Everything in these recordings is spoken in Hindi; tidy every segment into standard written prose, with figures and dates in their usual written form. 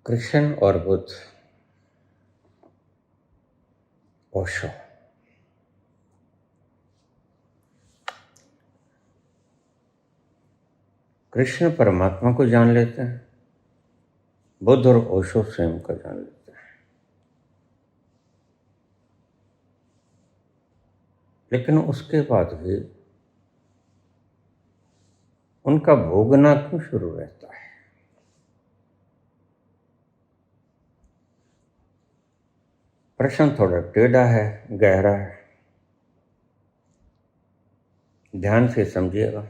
कृष्ण और बुद्ध, ओशो। कृष्ण परमात्मा को जान लेते हैं, बुद्ध और ओशो स्वयं को जान लेते हैं। लेकिन उसके बाद भी उनका भोगना क्यों शुरू रहता है? प्रश्न थोड़ा टेढ़ा है, गहरा है, ध्यान से समझिएगा।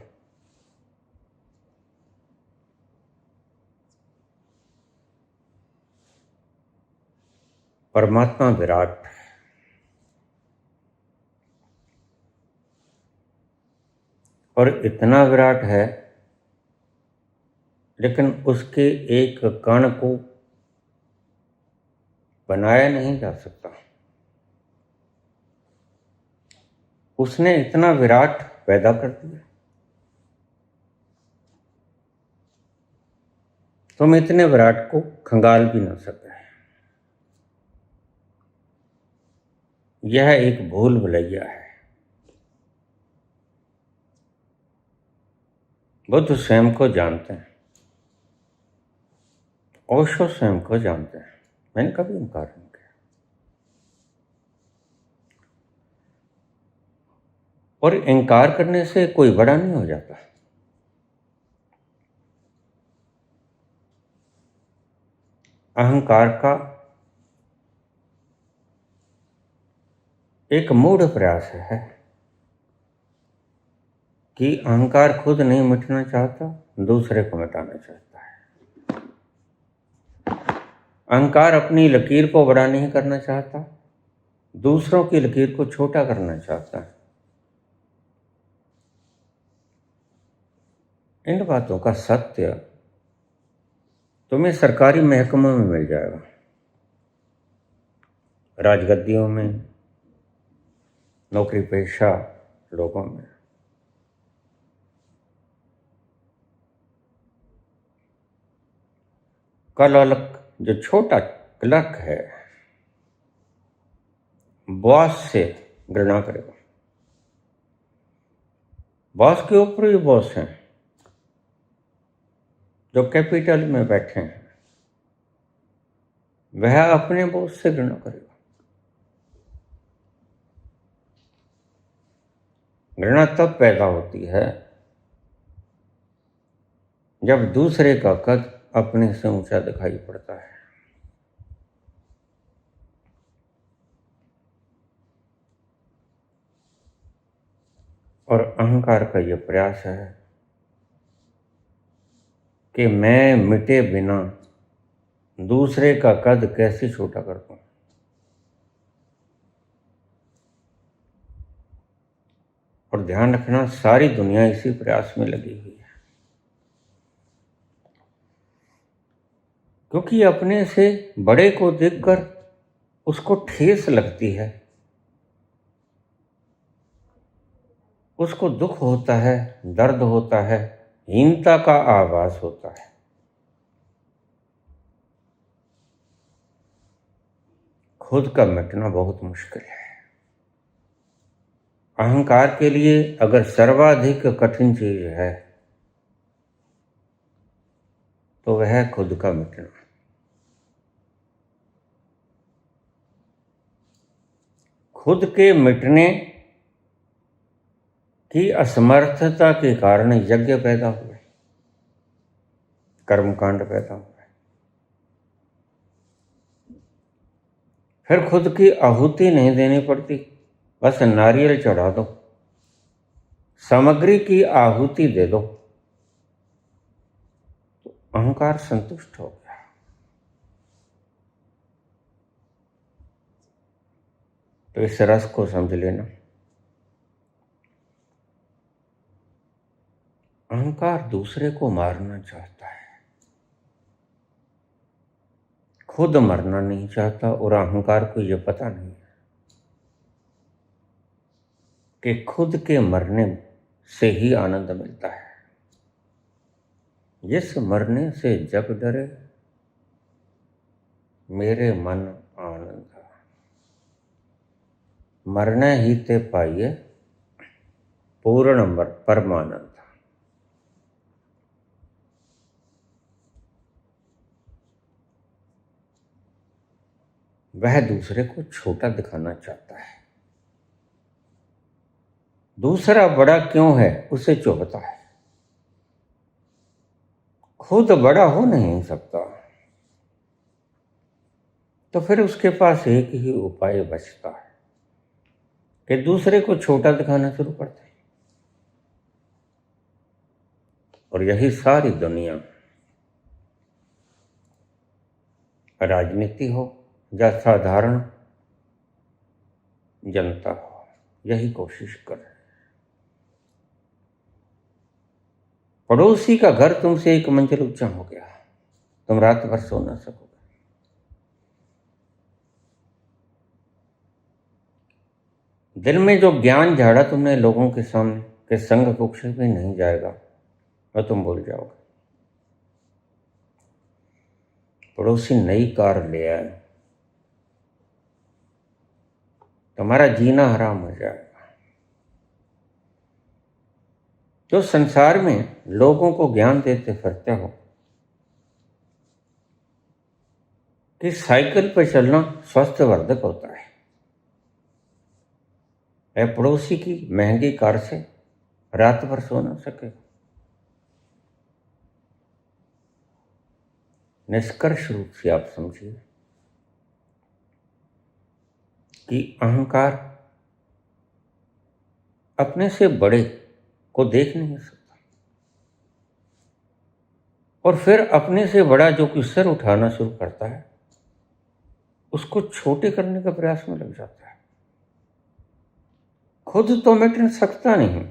परमात्मा विराट, और इतना विराट है, लेकिन उसके एक कण को बनाया नहीं जा सकता। उसने इतना विराट पैदा कर दिया। तुम इतने विराट को खंगाल भी ना सके। यह एक भूल भुलैया है। बुद्ध स्वयं को जानते हैं, ओशो स्वयं को जानते हैं। मैंने कभी इनकार नहीं किया। और इनकार करने से कोई बड़ा नहीं हो जाता। अहंकार का एक मूढ़ प्रयास है कि अहंकार खुद नहीं मिटना चाहता, दूसरे को मिटाना चाहता है। अहंकार अपनी लकीर को बड़ा नहीं करना चाहता, दूसरों की लकीर को छोटा करना चाहता है। इन बातों का सत्य तुम्हें सरकारी महकमों में मिल जाएगा, राजगद्दियों में, नौकरी पेशा लोगों में। क्लर्क, जो छोटा क्लर्क है, बॉस से घृणा करेगा। बॉस के ऊपर भी बॉस हैं जो कैपिटल में बैठे हैं, वह अपने बॉस से घृणा करेगा। घृणा तब पैदा होती है जब दूसरे का कद अपने से ऊंचा दिखाई पड़ता है। और अहंकार का यह प्रयास है कि मैं मिटे बिना दूसरे का कद कैसे छोटा कर पाऊं। और ध्यान रखना, सारी दुनिया इसी प्रयास में लगी हुई है, क्योंकि अपने से बड़े को देखकर उसको ठेस लगती है, उसको दुख होता है, दर्द होता है, हीनता का आभास होता है। खुद का मिटना बहुत मुश्किल है। अहंकार के लिए अगर सर्वाधिक कठिन चीज है तो वह है खुद का मिटना। खुद के मिटने की असमर्थता के कारण यज्ञ पैदा हुए, कर्मकांड पैदा हुए। फिर खुद की आहुति नहीं देनी पड़ती, बस नारियल चढ़ा दो, सामग्री की आहुति दे दो, तो अहंकार संतुष्ट हो गया। तो इस रस को समझ लेना। अहंकार दूसरे को मारना चाहता है, खुद मरना नहीं चाहता। और अहंकार को यह पता नहीं है कि खुद के मरने से ही आनंद मिलता है। जिस मरने से जग डरे मेरे मन आनंद, मरने ही ते पाइए पूर्ण परमानंद। वह दूसरे को छोटा दिखाना चाहता है। दूसरा बड़ा क्यों है उसे चुभता है। खुद बड़ा हो नहीं सकता तो फिर उसके पास एक ही उपाय बचता है कि दूसरे को छोटा दिखाना शुरू करता है। और यही सारी दुनिया, राजनीति हो या साधारण जनता हो, यही कोशिश कर रहे हैं। पड़ोसी का घर तुमसे एक मंजिल ऊंचा हो गया, तुम रात भर सो ना सकोगे। दिल में जो ज्ञान झाड़ा तुमने लोगों के सामने के संग कुछ भी नहीं जाएगा और तुम भूल जाओगे। पड़ोसी नई कार ले आए, तुम्हारा जीना हराम हो जाएगा। जो संसार में लोगों को ज्ञान देते फिरते हो कि साइकिल पर चलना स्वास्थ्यवर्धक होता है, वह पड़ोसी की महंगी कार से रात भर सो ना सके। निष्कर्ष रूप से आप समझिए कि अहंकार अपने से बड़े को देख नहीं सकता और फिर अपने से बड़ा जो कि सिर उठाना शुरू करता है उसको छोटे करने का प्रयास में लग जाता है। खुद तो मिट सकता नहीं,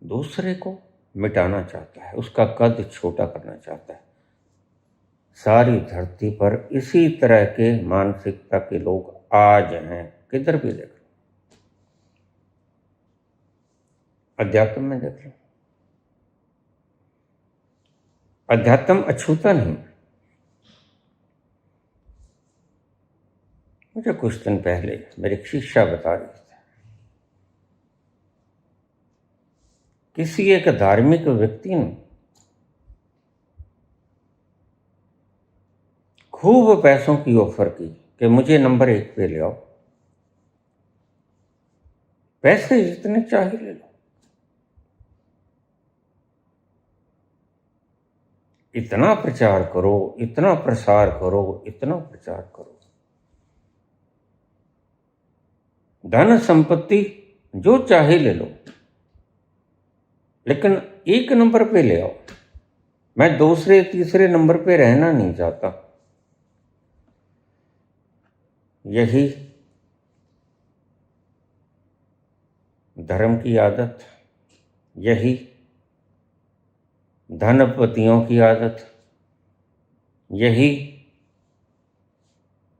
दूसरे को मिटाना चाहता है, उसका कद छोटा करना चाहता है। सारी धरती पर इसी तरह के मानसिकता के लोग आज हैं, किधर भी देख लो, अध्यात्म में देख लो। अध्यात्म अछूता नहीं। मुझे कुछ दिन पहले मेरी शिक्षा बता रही थी, किसी एक धार्मिक व्यक्ति ने खूब पैसों की ऑफर की कि मुझे नंबर 1 पे ले आओ, पैसे जितने चाहिए ले लो। इतना प्रचार करो, इतना प्रसार करो, इतना प्रचार करो, धन संपत्ति जो चाहे ले लो, लेकिन 1 नंबर पे ले आओ। मैं दूसरे तीसरे नंबर पे रहना नहीं चाहता। यही धर्म की आदत, यही धनपतियों की आदत, यही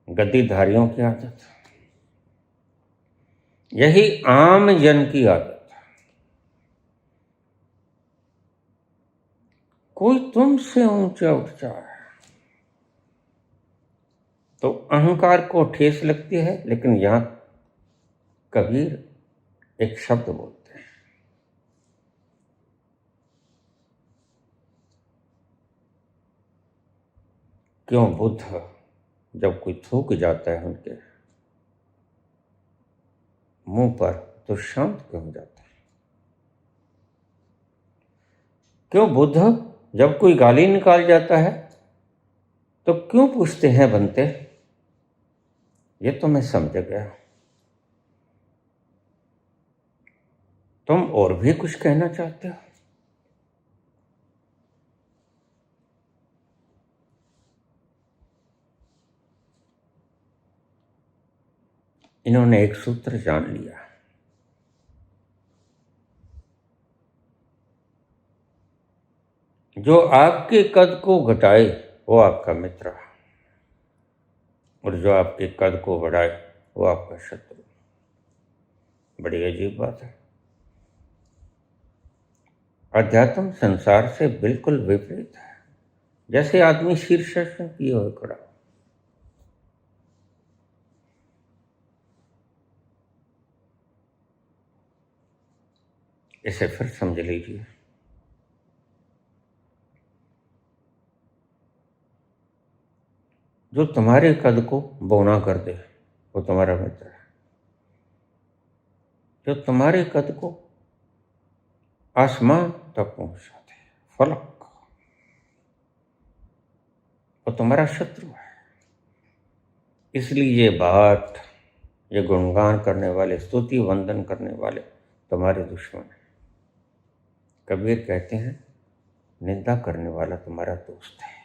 गद्दीधारियों की आदत, यही आम जन की आदत। कोई तुमसे ऊंचा उठ जाए तो अहंकार को ठेस लगती है, लेकिन यहां कबीर एक शब्द बोलते हैं, क्यों बुद्ध जब कोई थूक जाता है उनके मुंह पर तो शांत क्यों हो जाता है। क्यों बुद्ध जब कोई गाली निकाल जाता है तो क्यों पूछते हैं बनते। ये तो मैं समझ गया, तुम और भी कुछ कहना चाहते हो। इन्होंने एक सूत्र जान लिया, जो आपके कद को घटाए वो आपका मित्र, और जो आपके कद को बढ़ाए वो आपका शत्रु। बड़ी अजीब बात है। अध्यात्म संसार से बिल्कुल विपरीत है। जैसे आदमी शीर्षासन किए हुए खड़ा, इसे फिर समझ लीजिए। जो तुम्हारे कद को बौना कर दे वो तुम्हारा मित्र है। जो तुम्हारे कद को आसमान तक पहुंचा दे, फलक, वो तुम्हारा शत्रु है। इसलिए ये बात, ये गुणगान करने वाले, स्तुति वंदन करने वाले तुम्हारे दुश्मन हैं। कबीर कहते हैं निंदा करने वाला तुम्हारा दोस्त है।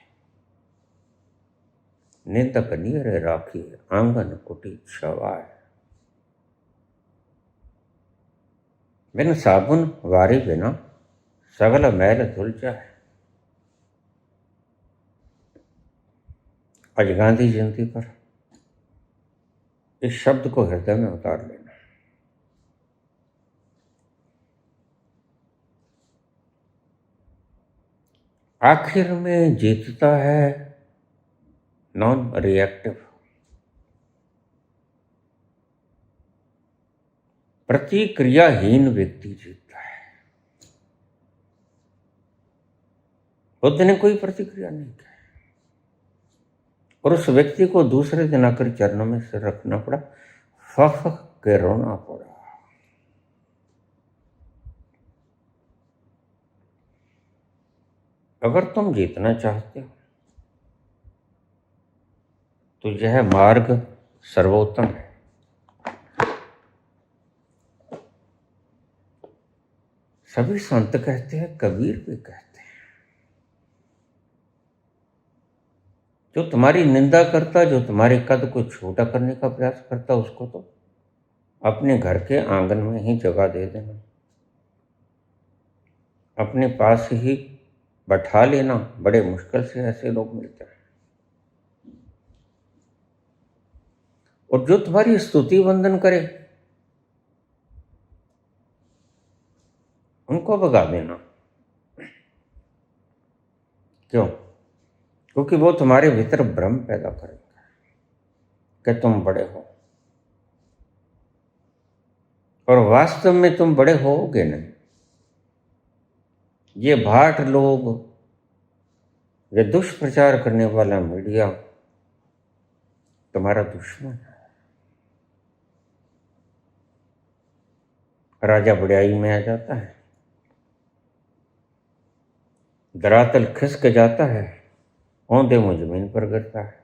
निंदक नियर राखी आंगन कुटी छवाए। बिन साबुन वारी बिना सगल मैल धुल जाए। आज गांधी जयंती पर इस शब्द को हृदय में उतार लेना। आखिर में जीतता है नॉन रिएक्टिव, प्रतिक्रियाहीन व्यक्ति जीतता है। बुद्ध ने कोई प्रतिक्रिया नहीं की और उस व्यक्ति को दूसरे दिन आकर चरणों में सिर रखना पड़ा, फख के रोना पड़ा। अगर तुम जीतना चाहते हो तो यह मार्ग सर्वोत्तम है। सभी संत कहते हैं, कबीर भी कहते हैं, जो तुम्हारी निंदा करता, जो तुम्हारे कद को छोटा करने का प्रयास करता, उसको तो अपने घर के आंगन में ही जगह दे देना, अपने पास ही बैठा लेना। बड़े मुश्किल से ऐसे लोग मिलते हैं। और जो तुम्हारी स्तुति वंदन करे उनको भगा देना। क्यों? क्योंकि वो तुम्हारे भीतर भ्रम पैदा करेंगे कि तुम बड़े हो, और वास्तव में तुम बड़े होगे नहीं। ये भाट लोग, ये दुष्प्रचार करने वाला मीडिया तुम्हारा दुश्मन है। राजा बड़ाई में आ जाता है, धरातल खिसक जाता है, औंधे मुंह जमीन पर गिरता है।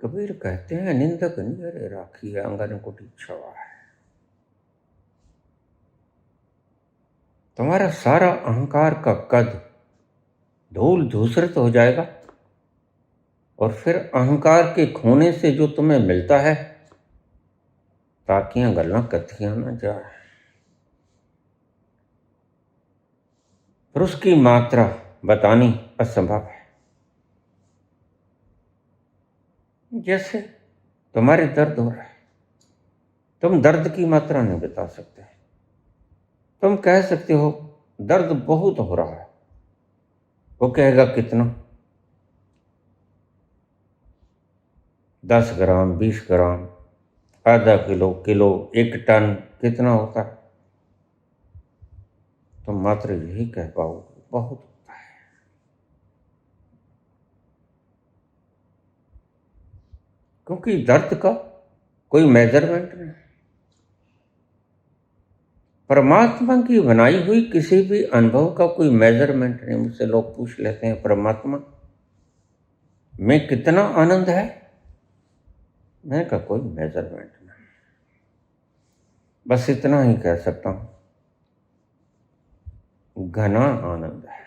कबीर कहते हैं निंदक नियर राखी आंगन कुटी छवाए। तुम्हारा सारा अहंकार का कद धूल धूसरित हो जाएगा, और फिर अहंकार के खोने से जो तुम्हें मिलता है, ताकियां गल्ला कथियां ना जाए, फिर उसकी मात्रा बतानी असंभव है। जैसे तुम्हारे दर्द हो रहा है, तुम दर्द की मात्रा नहीं बता सकते। तुम कह सकते हो दर्द बहुत हो रहा है, वो कहेगा कितना, 10 ग्राम, 20 ग्राम, आधा किलो, किलो, 1 टन, कितना होता है? तुम मात्र यही कह पाओगे बहुत होता है। क्योंकि दर्द का कोई मेजरमेंट नहीं। परमात्मा की बनाई हुई किसी भी अनुभव का कोई मेजरमेंट नहीं। मुझसे लोग पूछ लेते हैं परमात्मा में कितना आनंद है, मैं का कोई मेजरमेंट नहीं। बस इतना ही कह सकता हूं, घना आनंद है,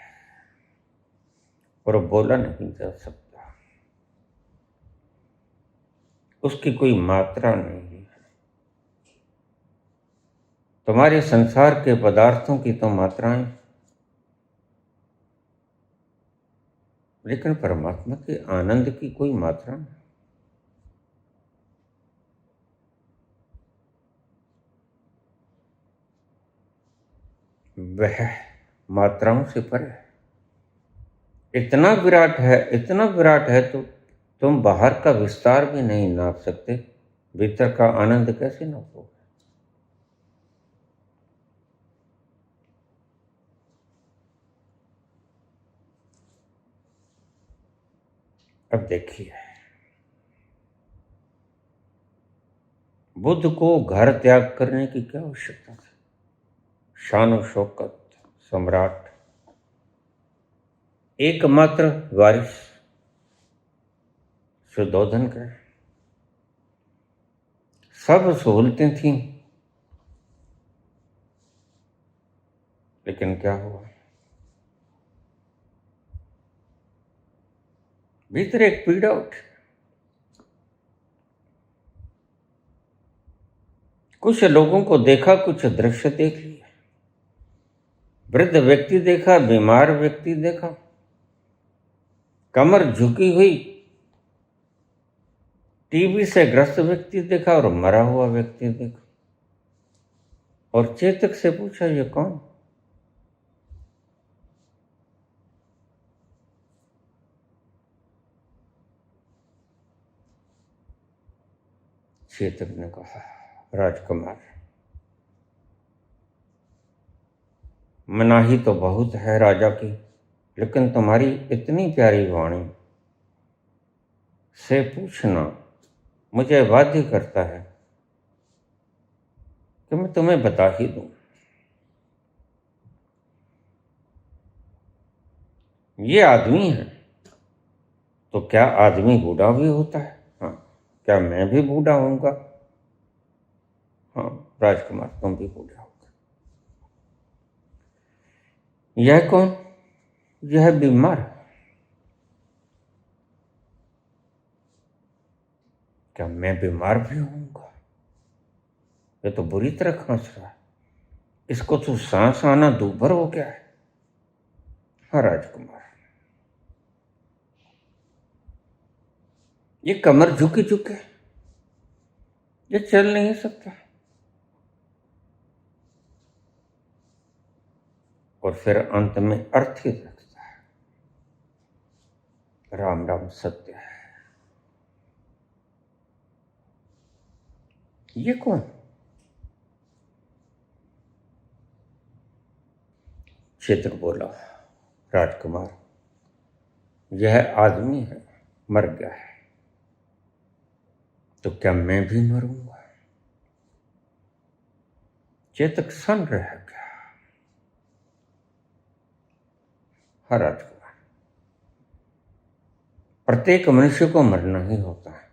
और बोला नहीं जा सकता। उसकी कोई मात्रा नहीं है। तुम्हारे संसार के पदार्थों की तो मात्राएं, लेकिन परमात्मा के आनंद की कोई मात्रा नहीं। वह मात्राओं से परे है। इतना विराट है, इतना विराट है तो तुम बाहर का विस्तार भी नहीं नाप सकते, भीतर का आनंद कैसे नापोगे? अब देखिए, बुद्ध को घर त्याग करने की क्या आवश्यकता थी? शान और शौकत, सम्राट, एकमात्र वारिस सुद्धोधन का, सब सहूलतें थीं, लेकिन क्या हुआ? भीतर एक पीड़ा उठी। कुछ लोगों को देखा, कुछ दृश्य देख लिया। वृद्ध व्यक्ति देखा, बीमार व्यक्ति देखा, कमर झुकी हुई टीबी से ग्रस्त व्यक्ति देखा और मरा हुआ व्यक्ति देखा। और चेतक से पूछा, ये कौन? चेतक ने कहा, राजकुमार, मनाही तो बहुत है राजा की, लेकिन तुम्हारी इतनी प्यारी वाणी से पूछना मुझे बाध्य करता है कि मैं तुम्हें बता ही दूं। ये आदमी है, तो क्या आदमी बूढ़ा भी होता है? हाँ, क्या मैं भी बूढ़ा होऊंगा? हाँ राजकुमार, तुम भी बूढ़ा होगा। यह कौन? यह बीमार। क्या मैं बीमार भी होऊंगा? ये तो बुरी तरह खांस रहा है, इसको तो सांस आना दूभर हो गया है। हाँ राजकुमार, ये कमर झुकी झुके, ये चल नहीं सकता। और फिर अंत में अर्थ ही रखता है, राम राम सत्य है। ये कौन? चेतक बोला, राजकुमार, यह आदमी है, मर गया है, तो क्या मैं भी मरूंगा? चेतक सन रह गया। हाँ राजकुमार, प्रत्येक मनुष्य को मरना ही होता है।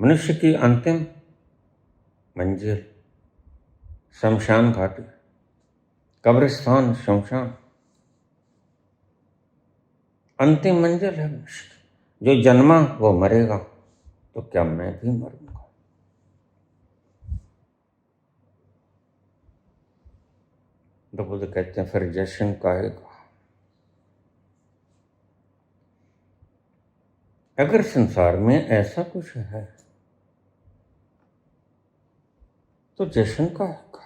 मनुष्य की अंतिम मंजिल शमशान घाटी, कब्रिस्तान, शमशान अंतिम मंजिल है मनुष्य की। जो जन्मा वो मरेगा, तो क्या मैं भी मरूंगा? तो बुद्ध कहते हैं, फिर जश्न काहेगा? अगर संसार में ऐसा कुछ है तो जश्न काहेगा?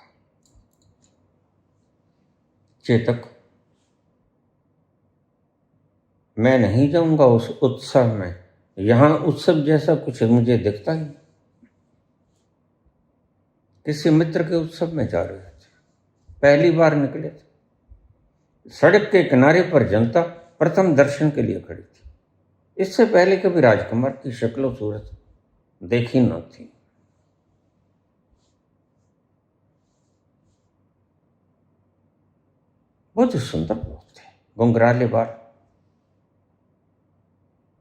चेतक, मैं नहीं जाऊंगा उस उत्सव में। यहां उत्सव जैसा कुछ मुझे दिखता ही। किसी मित्र के उत्सव में जा रहे थे, पहली बार निकले थे। सड़क के किनारे पर जनता प्रथम दर्शन के लिए खड़ी थी। इससे पहले कभी राजकुमार की शक्ल सूरत देखी न थी। बहुत सुंदर लोग थे, घुंघराले बाल,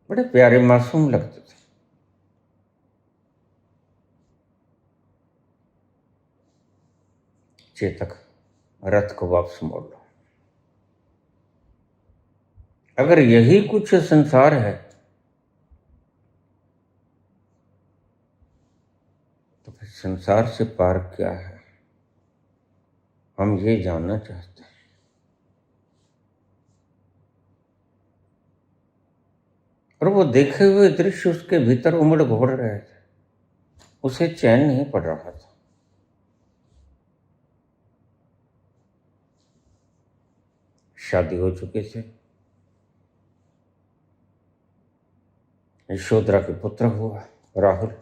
बड़े प्यारे मासूम लगते थे। चेतक, रथ को वापस मोड़ लो। अगर यही कुछ संसार है तो फिर संसार से पार क्या है? हम ये जानना चाहते हैं। और वो देखे हुए दृश्य उसके भीतर उमड़ घोड़ रहे थे, उसे चैन नहीं पड़ रहा था। शादी हो चुके थे, यशोधरा के पुत्र हुआ राहुल।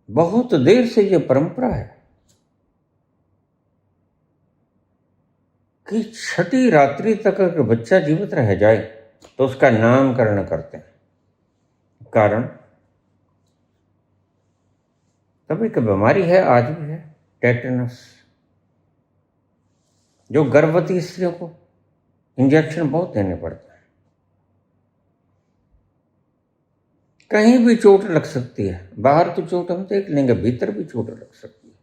बहुत देर से ये परंपरा है कि छठी रात्रि तक अगर बच्चा जीवित रह जाए तो उसका नामकरण करते हैं। कारण तब एक बीमारी है, आज भी है, टेटनस, जो गर्भवती स्त्रियों को इंजेक्शन बहुत देने पड़ते हैं। कहीं भी चोट लग सकती है, बाहर तो चोट हम देख लेंगे, भीतर भी चोट लग सकती है।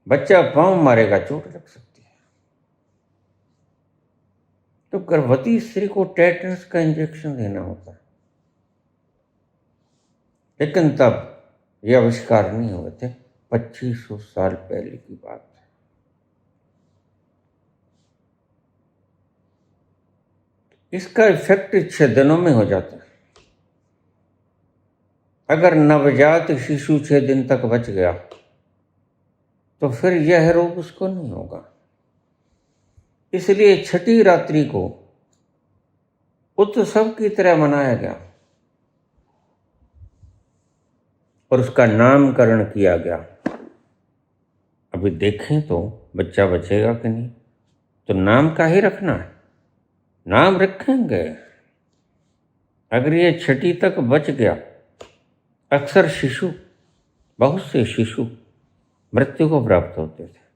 बच्चा पांव मारेगा, चोट लग सकती है। तो गर्भवती स्त्री को टेटनस का इंजेक्शन देना होता है। लेकिन तब ये आविष्कार नहीं हुए थे, 2500 साल पहले की बात है। इसका इफेक्ट 6 दिनों में हो जाता है। अगर नवजात शिशु 6 दिन तक बच गया तो फिर यह रोग उसको नहीं होगा। इसलिए छठी रात्रि को उत्सव की तरह मनाया गया और उसका नामकरण किया गया। अभी देखें तो बच्चा बचेगा कि नहीं, तो नाम का ही रखना है, नाम रखेंगे। अगर ये छठी तक बच गया, अक्सर शिशु, बहुत से शिशु मृत्यु को प्राप्त होते थे,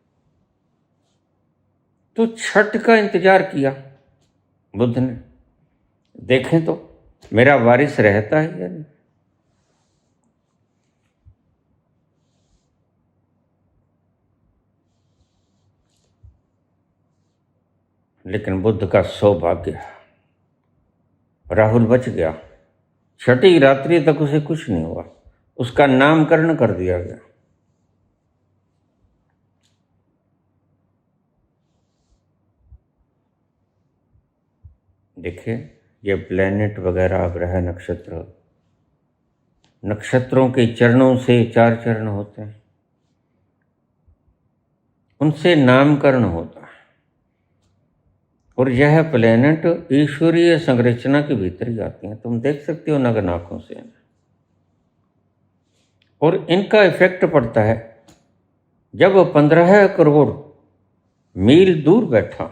तो छठ का इंतजार किया बुद्ध ने। देखें तो मेरा वारिस रहता है या नहीं। लेकिन बुद्ध का सौभाग्य, राहुल बच गया। छठी रात्रि तक उसे कुछ नहीं हुआ, उसका नामकरण कर दिया गया। देखिए, ये प्लेनेट वगैरह, ग्रह, नक्षत्र, नक्षत्रों के चरणों से 4 चरण होते हैं, उनसे नामकरण होता है। और यह प्लेनेट ईश्वरीय संरचना के भीतर ही आती हैं, तुम देख सकते हो नग्न आंखों से। और इनका इफेक्ट पड़ता है जब 15 करोड़ मील दूर बैठा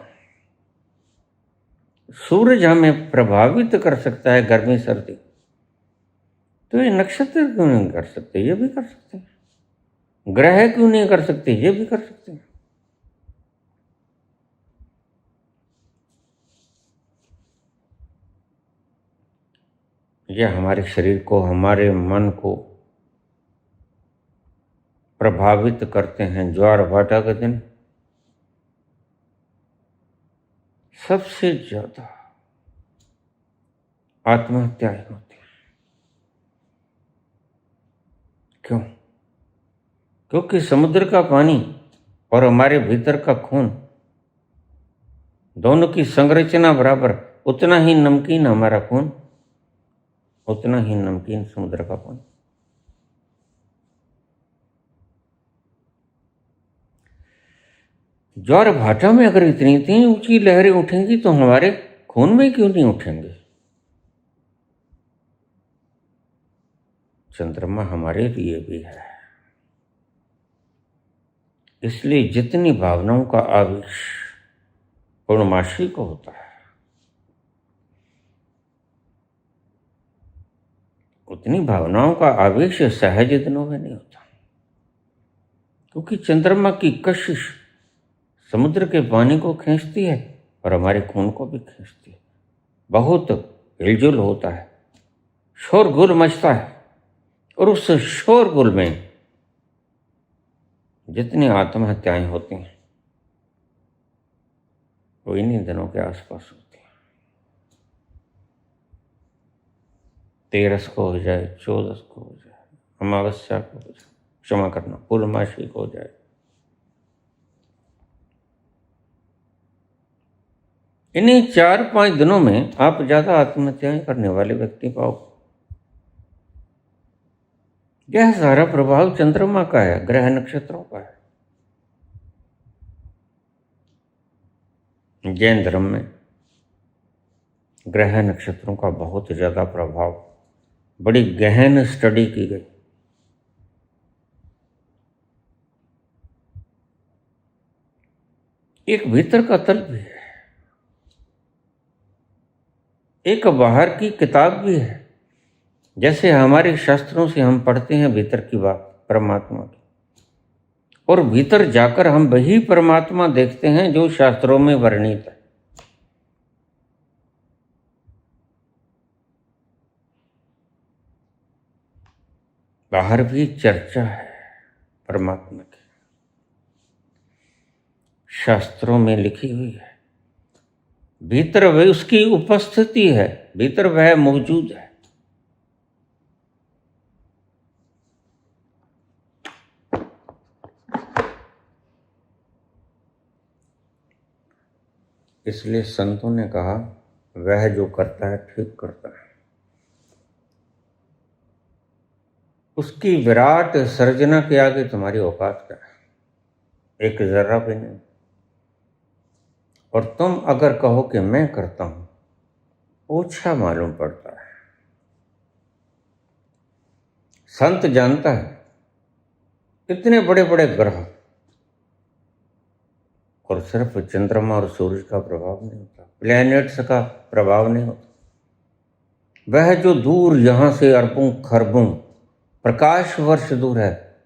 सूरज हमें प्रभावित कर सकता है, गर्मी सर्दी, तो ये नक्षत्र क्यों नहीं कर सकते? ये भी कर सकते हैं। ग्रह क्यों नहीं कर सकते? ये भी कर सकते हैं। यह हमारे शरीर को, हमारे मन को प्रभावित करते हैं। ज्वार भाटा के दिन सबसे ज्यादा आत्महत्याएं होती हैं। क्यों? क्योंकि समुद्र का पानी और हमारे भीतर का खून, दोनों की संरचना बराबर। उतना ही नमकीन हमारा खून, उतना ही नमकीन समुद्र का पानी। ज्वार भाटा में अगर इतनी इतनी ऊंची लहरें उठेंगी तो हमारे खून में क्यों नहीं उठेंगे? चंद्रमा हमारे लिए भी है। इसलिए जितनी भावनाओं का आवेश पूर्णमासी को होता है, उतनी भावनाओं का आवेश सहज दिनों में नहीं होता। क्योंकि चंद्रमा की कशिश समुद्र के पानी को खींचती है और हमारे खून को भी खींचती है। बहुत हिलजुल होता है, शोरगुल मचता है, और उस शोरगुल में जितनी आत्महत्याएं होती हैं वो इन्हीं दिनों के आसपास होती हैं। 13 को हो जाए, 14 को हो जाए, अमावस्या को हो जाए, क्षमा करना, पूर्णमासी को हो जाए, इन्हीं 4-5 दिनों में आप ज्यादा आत्महत्याएं करने वाले व्यक्ति पाओ। यह सारा प्रभाव चंद्रमा का है, ग्रह नक्षत्रों का है। जैन धर्म में ग्रह नक्षत्रों का बहुत ज़्यादा प्रभाव, बड़ी गहन स्टडी की गई। एक भीतर का तल भी है, एक बाहर की किताब भी है। जैसे हमारे शास्त्रों से हम पढ़ते हैं भीतर की बात परमात्मा की, और भीतर जाकर हम वही परमात्मा देखते हैं जो शास्त्रों में वर्णित है। बाहर भी चर्चा है परमात्मा की, शास्त्रों में लिखी हुई है। भीतर वह उसकी उपस्थिति है, भीतर वह मौजूद है। इसलिए संतों ने कहा वह जो करता है ठीक करता है। उसकी विराट सर्जना के आगे तुम्हारी औकात क्या है? एक जर्रा भी नहीं। और तुम अगर कहो कि मैं करता हूं, ओछा मालूम पड़ता है। संत जानता है इतने बड़े बड़े ग्रह, और सिर्फ चंद्रमा और सूरज का प्रभाव नहीं होता, प्लैनेट्स का प्रभाव नहीं होता। वह जो दूर यहां से अरबों खरबों प्रकाश वर्ष दूर है,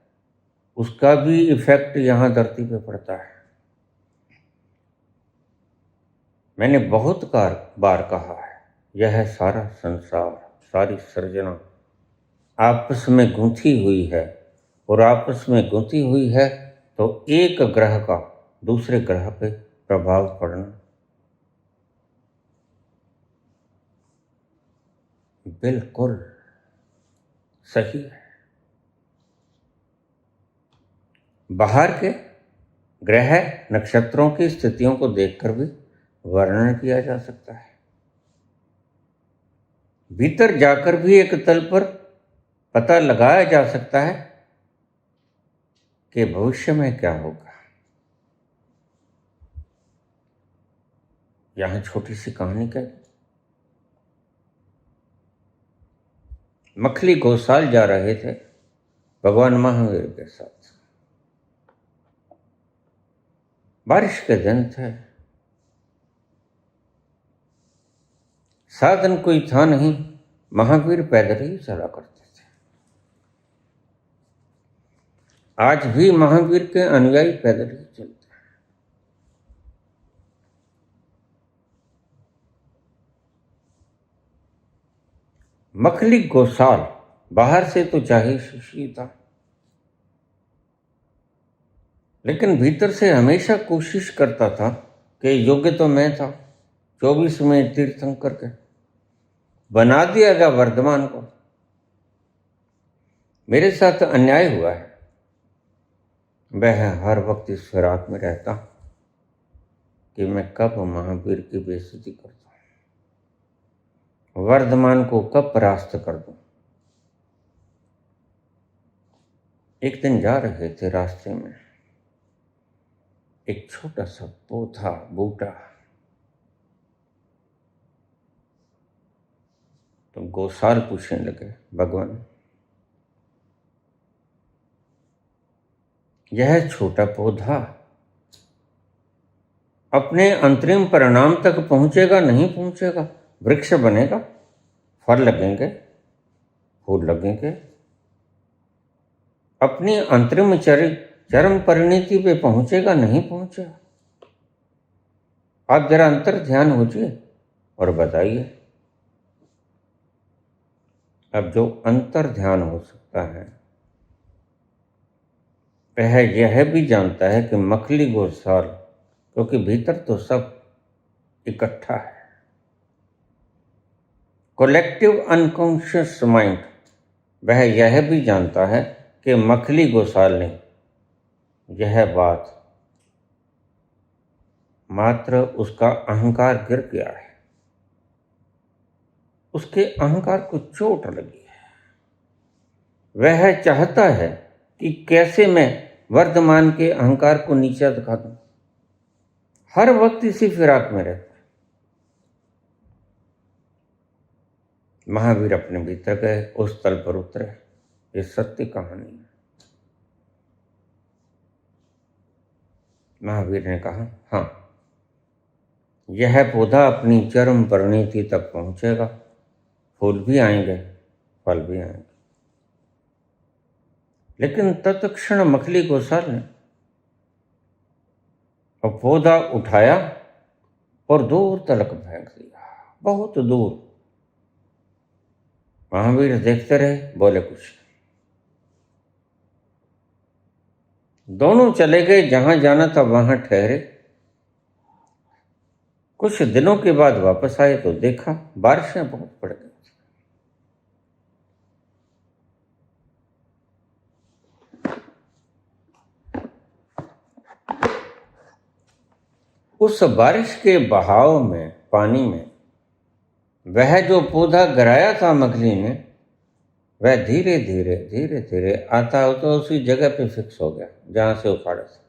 उसका भी इफेक्ट यहां धरती पे पड़ता है। मैंने बहुत बार कहा है, यह सारा संसार, सारी सृजना आपस में गूंथी हुई है, और आपस में गूंथी हुई है तो एक ग्रह का दूसरे ग्रह पे प्रभाव पड़ना बिल्कुल सही है। बाहर के ग्रह नक्षत्रों की स्थितियों को देखकर भी वर्णन किया जा सकता है। भीतर जाकर भी एक तल पर पता लगाया जा सकता है कि भविष्य में क्या होगा। यहां छोटी सी कहानी कह, मखली गौशाल जा रहे थे भगवान महावीर के साथ। बारिश के दिन थे, साधन कोई था नहीं, महावीर पैदल ही चला करते थे। आज भी महावीर के अनुयायी पैदल ही चलते हैं। मखली गौशाल बाहर से तो चाहे शिशी था, लेकिन भीतर से हमेशा कोशिश करता था कि योग्य तो मैं था। 24 में तीर्थंकर के बना दिया गया वर्धमान को। मेरे साथ अन्याय हुआ है, वह हर वक्त इस फिराक में रहता कि मैं कब महावीर की बेइज्जती कर दूं, वर्धमान को कब परास्त कर दूं। एक दिन जा रहे थे, रास्ते में एक छोटा सा पौधा बूटा, तो गौशाल पूछने लगे, भगवान यह छोटा पौधा अपने अंतरिम परिणाम तक पहुंचेगा नहीं पहुंचेगा? वृक्ष बनेगा, फल लगेंगे, फूल लगेंगे, अपनी अंतरिम चरम परिणति पे पहुंचेगा नहीं पहुंचेगा? आप जरा अंतर ध्यान होजिए और बताइए। अब जो अंतर ध्यान हो सकता है वह यह भी जानता है कि मखली गौशाल, क्योंकि भीतर तो सब इकट्ठा है, कलेक्टिव अनकॉन्शियस माइंड, वह यह भी जानता है कि मखली गौशाल ने यह बात मात्र उसका अहंकार गिर गया है, उसके अहंकार को चोट लगी है। वह चाहता है कि कैसे मैं वर्धमान के अहंकार को नीचा दिखा दूं, हर वक्त इसी फिराक में रहता है। महावीर अपने भीतर गए, उस तल पर उतरे। ये सत्य कहानी है। महावीर ने कहा, हाँ, यह पौधा अपनी चरम परिणति तक पहुंचेगा। फूल भी आएंगे, फल भी आएंगे। लेकिन तत्क्षण मखली गोसाल ने पौधा उठाया और दूर तलक फेंक दिया, बहुत दूर। महावीर देखते रहे, बोले कुछ नहीं। दोनों चले गए, जहां जाना था वहां ठहरे। कुछ दिनों के बाद वापस आए तो देखा बारिशें बहुत पड़ गई। उस बारिश के बहाव में, पानी में, वह जो पौधा गिराया था मखली ने, वह धीरे धीरे धीरे धीरे आता होता उसी जगह पे फिक्स हो गया जहां से उखाड़ा था।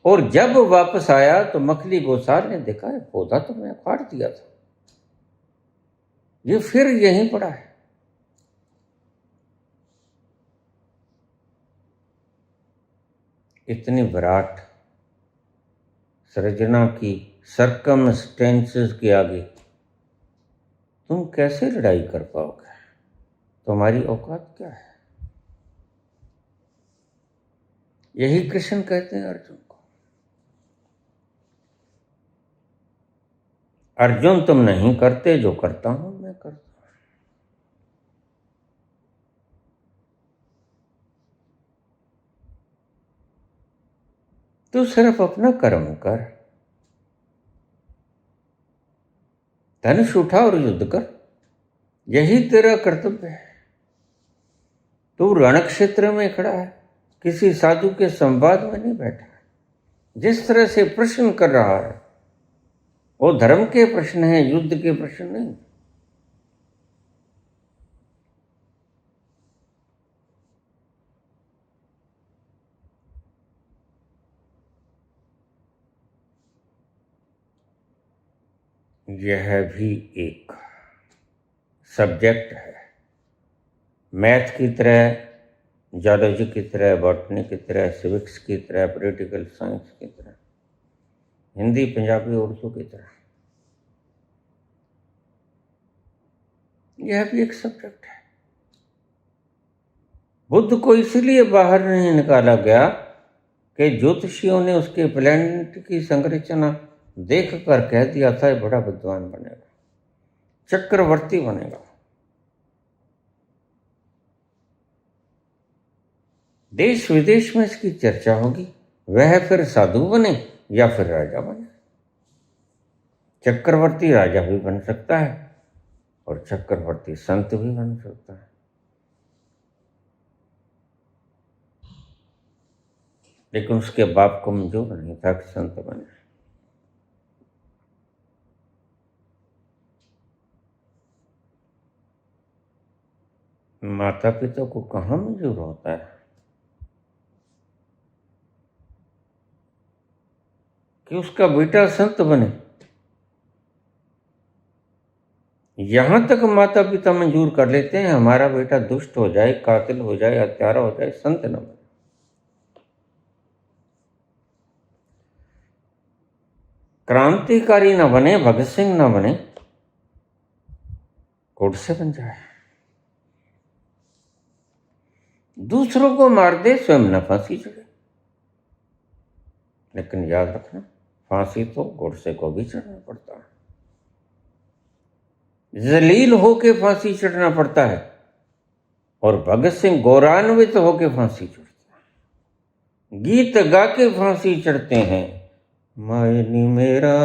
और जब वापस आया तो मखली गोसाल ने देखा, पौधा तो मैं उखाड़ दिया था, ये फिर यहीं पड़ा है। इतनी विराट सृजना की सर्कमस्टेंसेस के आगे तुम कैसे लड़ाई कर पाओगे? तुम्हारी औकात क्या है? यही कृष्ण कहते हैं अर्जुन को। अर्जुन, तुम नहीं करते जो करता हूं मैं करता हूं। तू सिर्फ अपना कर्म कर, धनुष उठा और युद्ध कर, यही तेरा कर्तव्य है। तू रण क्षेत्र में खड़ा है, किसी साधु के संवाद में नहीं बैठा है। जिस तरह से प्रश्न कर रहा है वो धर्म के प्रश्न है, युद्ध के प्रश्न नहीं। यह भी एक सब्जेक्ट है, मैथ की तरह, जियोलॉजी की तरह, बॉटनी की तरह, सिविक्स की तरह, पॉलिटिकल साइंस की तरह, हिंदी, पंजाबी, उर्दू की तरह। यह भी एक सब्जेक्ट है। बुद्ध को इसलिए बाहर नहीं निकाला गया कि ज्योतिषियों ने उसके प्लैनेट की संरचना देख कर कह दिया था बड़ा विद्वान बनेगा, चक्रवर्ती बनेगा। देश विदेश में इसकी चर्चा होगी, वह फिर साधु बने या फिर राजा बने। चक्रवर्ती राजा भी बन सकता है और चक्रवर्ती संत भी बन सकता है। लेकिन उसके बाप को मंजूर नहीं था कि संत बने। माता पिता को कहाँ मंजूर होता है कि उसका बेटा संत बने? यहां तक माता पिता मंजूर कर लेते हैं, हमारा बेटा दुष्ट हो जाए, कातिल हो जाए, हत्यारा हो जाए, संत न बने। क्रांतिकारी न बने, भगत सिंह न बने, गोडसे बन जाए। दूसरों को मार दे, स्वयं न फांसी चढ़े। लेकिन याद रखना, फांसी तो गोडसे को भी चढ़ना पड़ता है, जलील होके फांसी चढ़ना पड़ता है। और भगत सिंह गौरवान्वित होके फांसी चढ़ता है, गीत गा के फांसी चढ़ते हैं। मायनी मेरा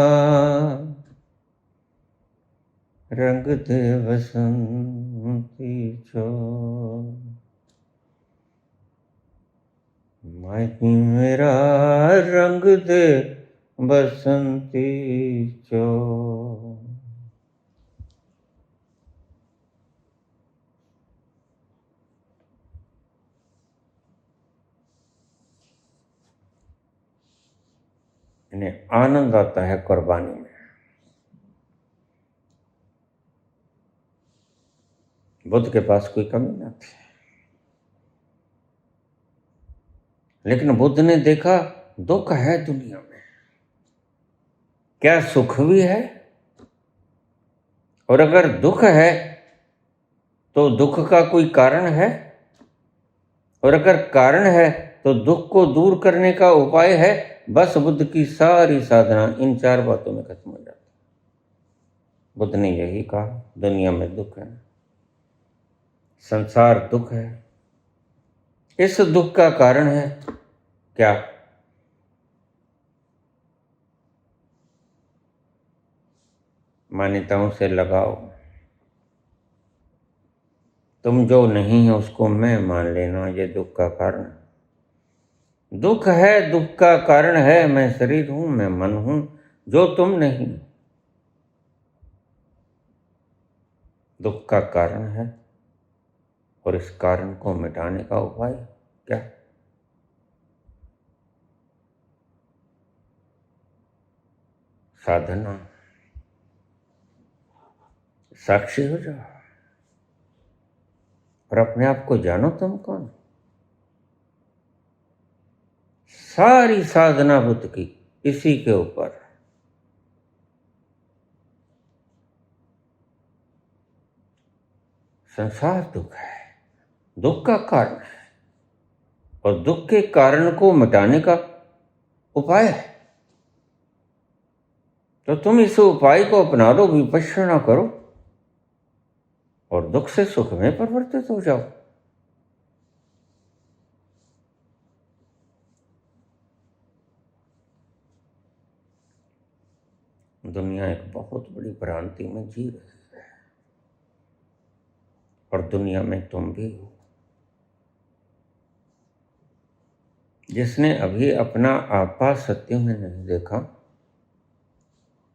रंग दे बसंती छो, मायनी मेरा रंग दे बसंती छो। इन्हें आनंद आता है कुर्बानी में। बुद्ध के पास कोई कमी न थी, लेकिन बुद्ध ने देखा दुख है दुनिया में, क्या सुख भी है? और अगर दुख है तो दुख का कोई कारण है, और अगर कारण है तो दुख को दूर करने का उपाय है। बस बुद्ध की सारी साधना इन 4 बातों में खत्म हो जाती। बुद्ध ने यही कहा, दुनिया में दुख है, संसार दुख है। इस दुख का कारण है क्या? मान्यताओं से लगाओ। तुम जो नहीं है उसको मैं मान लेना, ये दुख का कारण है। दुख है, दुख का कारण है मैं शरीर हूं, मैं मन हूं, जो तुम नहीं। दुख का कारण है, और इस कारण को मिटाने का उपाय क्या? साधना। साक्षी हो जाओ और अपने आप को जानो तुम कौन। सारी साधना बुद्ध की इसी के ऊपर। संसार दुख है, दुख का कारण है, और दुख के कारण को मिटाने का उपाय है। तो तुम इस उपाय को अपना लो, विपश्यना करो और दुख से सुख में परिवर्तित हो जाओ। दुनिया एक बहुत बड़ी भ्रांति में जी रही है, और दुनिया में तुम भी हो। जिसने अभी अपना आपा सत्य में नहीं देखा,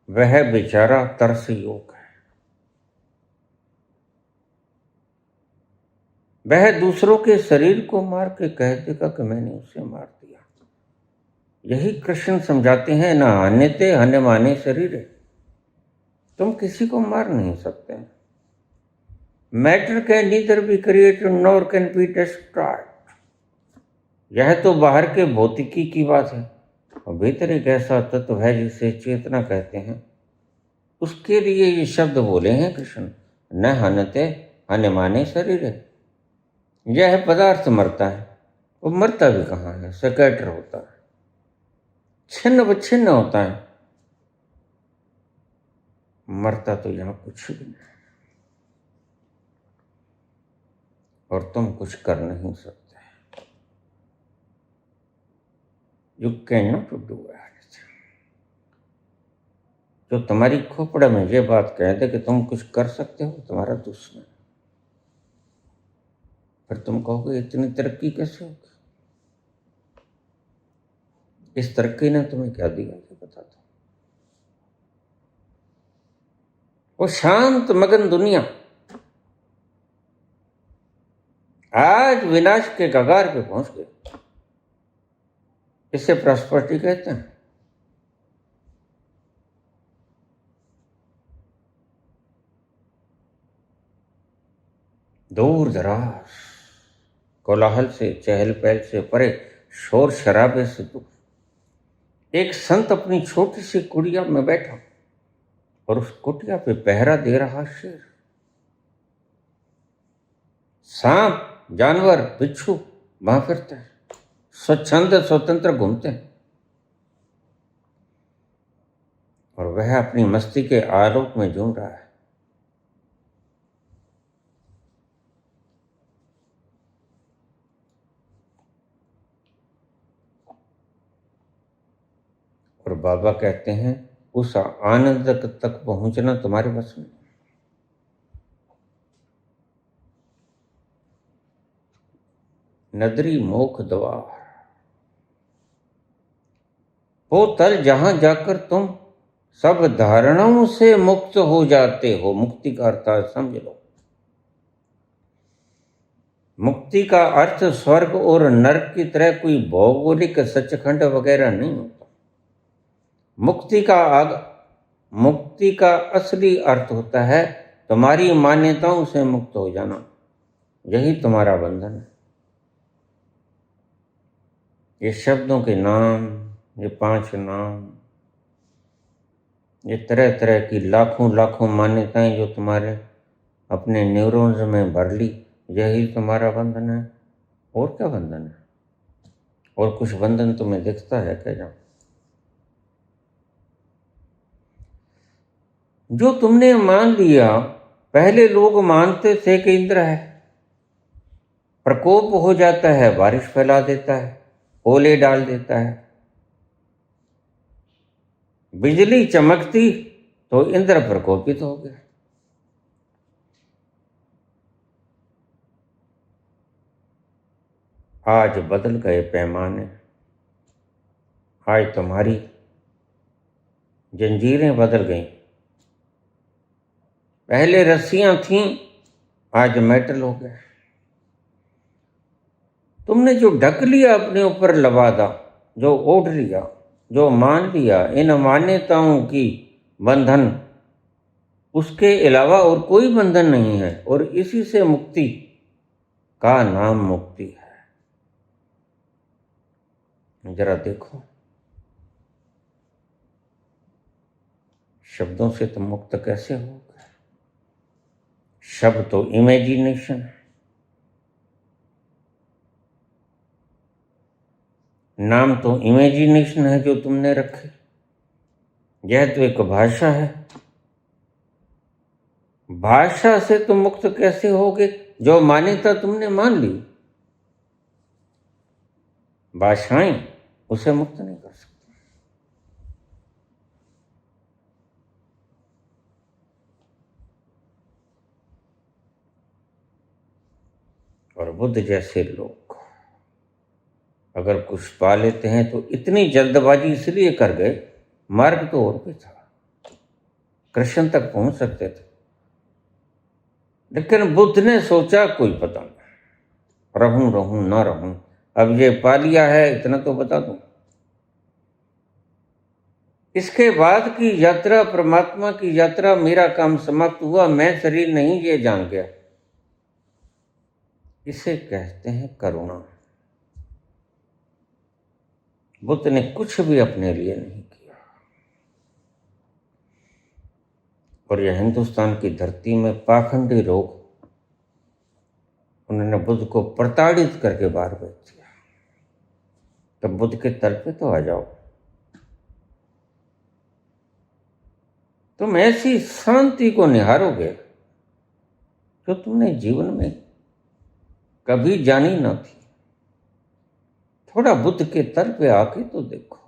वह बेचारा तरस योग है। वह दूसरों के शरीर को मार के कह देगा कि मैंने उसे मार दिया। यही कृष्ण समझाते हैं, ना हन्यते हन्य माने शरीर। तुम किसी को मार नहीं सकते। Matter can neither be created nor can be destroyed. यह तो बाहर के भौतिकी की बात है, और भीतर एक ऐसा तत्व है जिसे चेतना कहते हैं। उसके लिए ये शब्द बोले हैं कृष्ण, न हन्यते हन्य माने शरीर। यह पदार्थ मरता है, वो मरता भी कहाँ है? स्कैटर होता है, छिन्न विच्छिन्न होता है। मरता तो यहां कुछ भी नहीं, और तुम कुछ कर नहीं सकते। You can not do it. जो तुम्हारी खोपड़े में ये बात कह दे कि तुम कुछ कर सकते हो, तुम्हारा दुश्मन। फिर तुम कहोगे इतनी तरक्की कैसे होगी? इस तरक्की ने तुम्हें क्या दिया ये बता दो। वो शांत मगन दुनिया आज विनाश के कगार पे पहुंच गए। इसे प्रॉस्पेरिटी कहते हैं। दूर दराज कोलाहल से, चहल पहल से परे, शोर शराबे से दूर एक संत अपनी छोटी सी कुटिया में बैठा, और उस कुटिया पे पहरा दे रहा शेर। सांप, जानवर, बिच्छू वहां फिरते हैं, स्वच्छंद स्वतंत्र घूमते हैं, और वह अपनी मस्ती के आलोक में झूम रहा है। और बाबा कहते हैं उस आनंद तक पहुंचना तुम्हारे बस में। नदरी मोख द्वार, वो तल जहां जाकर तुम सब धारणाओं से मुक्त हो जाते हो। मुक्ति का अर्थ समझ लो। मुक्ति का अर्थ स्वर्ग और नरक की तरह कोई भौगोलिक सचखंड वगैरह नहीं होता। मुक्ति का असली अर्थ होता है तुम्हारी मान्यताओं से मुक्त हो जाना। यही तुम्हारा बंधन है। ये शब्दों के नाम, ये 5 नाम, ये तरह तरह की लाखों लाखों मान्यताएं जो तुम्हारे अपने न्यूरॉन्स में भर ली, यही तुम्हारा बंधन है। और क्या बंधन है? और कुछ बंधन तुम्हें दिखता है क्या? जाओ, जो तुमने मान लिया, पहले लोग मानते थे कि इंद्र है, प्रकोप हो जाता है, बारिश फैला देता है, ओले डाल देता है, बिजली चमकती तो इंद्र प्रकोपित हो गया। आज बदल गए पैमाने, आज तुम्हारी जंजीरें बदल गईं। पहले रस्सियां थीं, आज मेटल हो गया। तुमने जो ढक लिया अपने ऊपर लबादा, जो ओढ़ लिया, जो मान लिया, इन मान्यताओं की बंधन, उसके अलावा और कोई बंधन नहीं है। और इसी से मुक्ति का नाम मुक्ति है। जरा देखो, शब्दों से तुम मुक्त कैसे हो? शब्द तो इमेजिनेशन है, नाम तो इमेजिनेशन है जो तुमने रखे। यह तो एक भाषा है। भाषा से तुम मुक्त कैसे होगे? जो मान्यता तुमने मान ली, भाषाएं उसे मुक्त नहीं कर सकती। और बुद्ध जैसे लोग अगर कुछ पा लेते हैं तो इतनी जल्दबाजी इसलिए कर गए, मार्ग तो और भी था, कृष्ण तक पहुंच सकते थे। लेकिन बुद्ध ने सोचा कोई पता नहीं, रहूं ना रहूं, अब ये पा लिया है इतना तो बता दूं। इसके बाद की यात्रा, परमात्मा की यात्रा, मेरा काम समाप्त हुआ, मैं शरीर नहीं, ये जान गया। इसे कहते हैं करुणा। बुद्ध ने कुछ भी अपने लिए नहीं किया। और यह हिंदुस्तान की धरती में पाखंडी लोग, उन्होंने बुद्ध को प्रताड़ित करके बाहर भेज दिया। तब बुद्ध के तल पे तो आ जाओ। तुम ऐसी शांति को निहारोगे जो तुमने जीवन में कभी जानी ना थी। थोड़ा बुद्ध के तल पे आके तो देखो।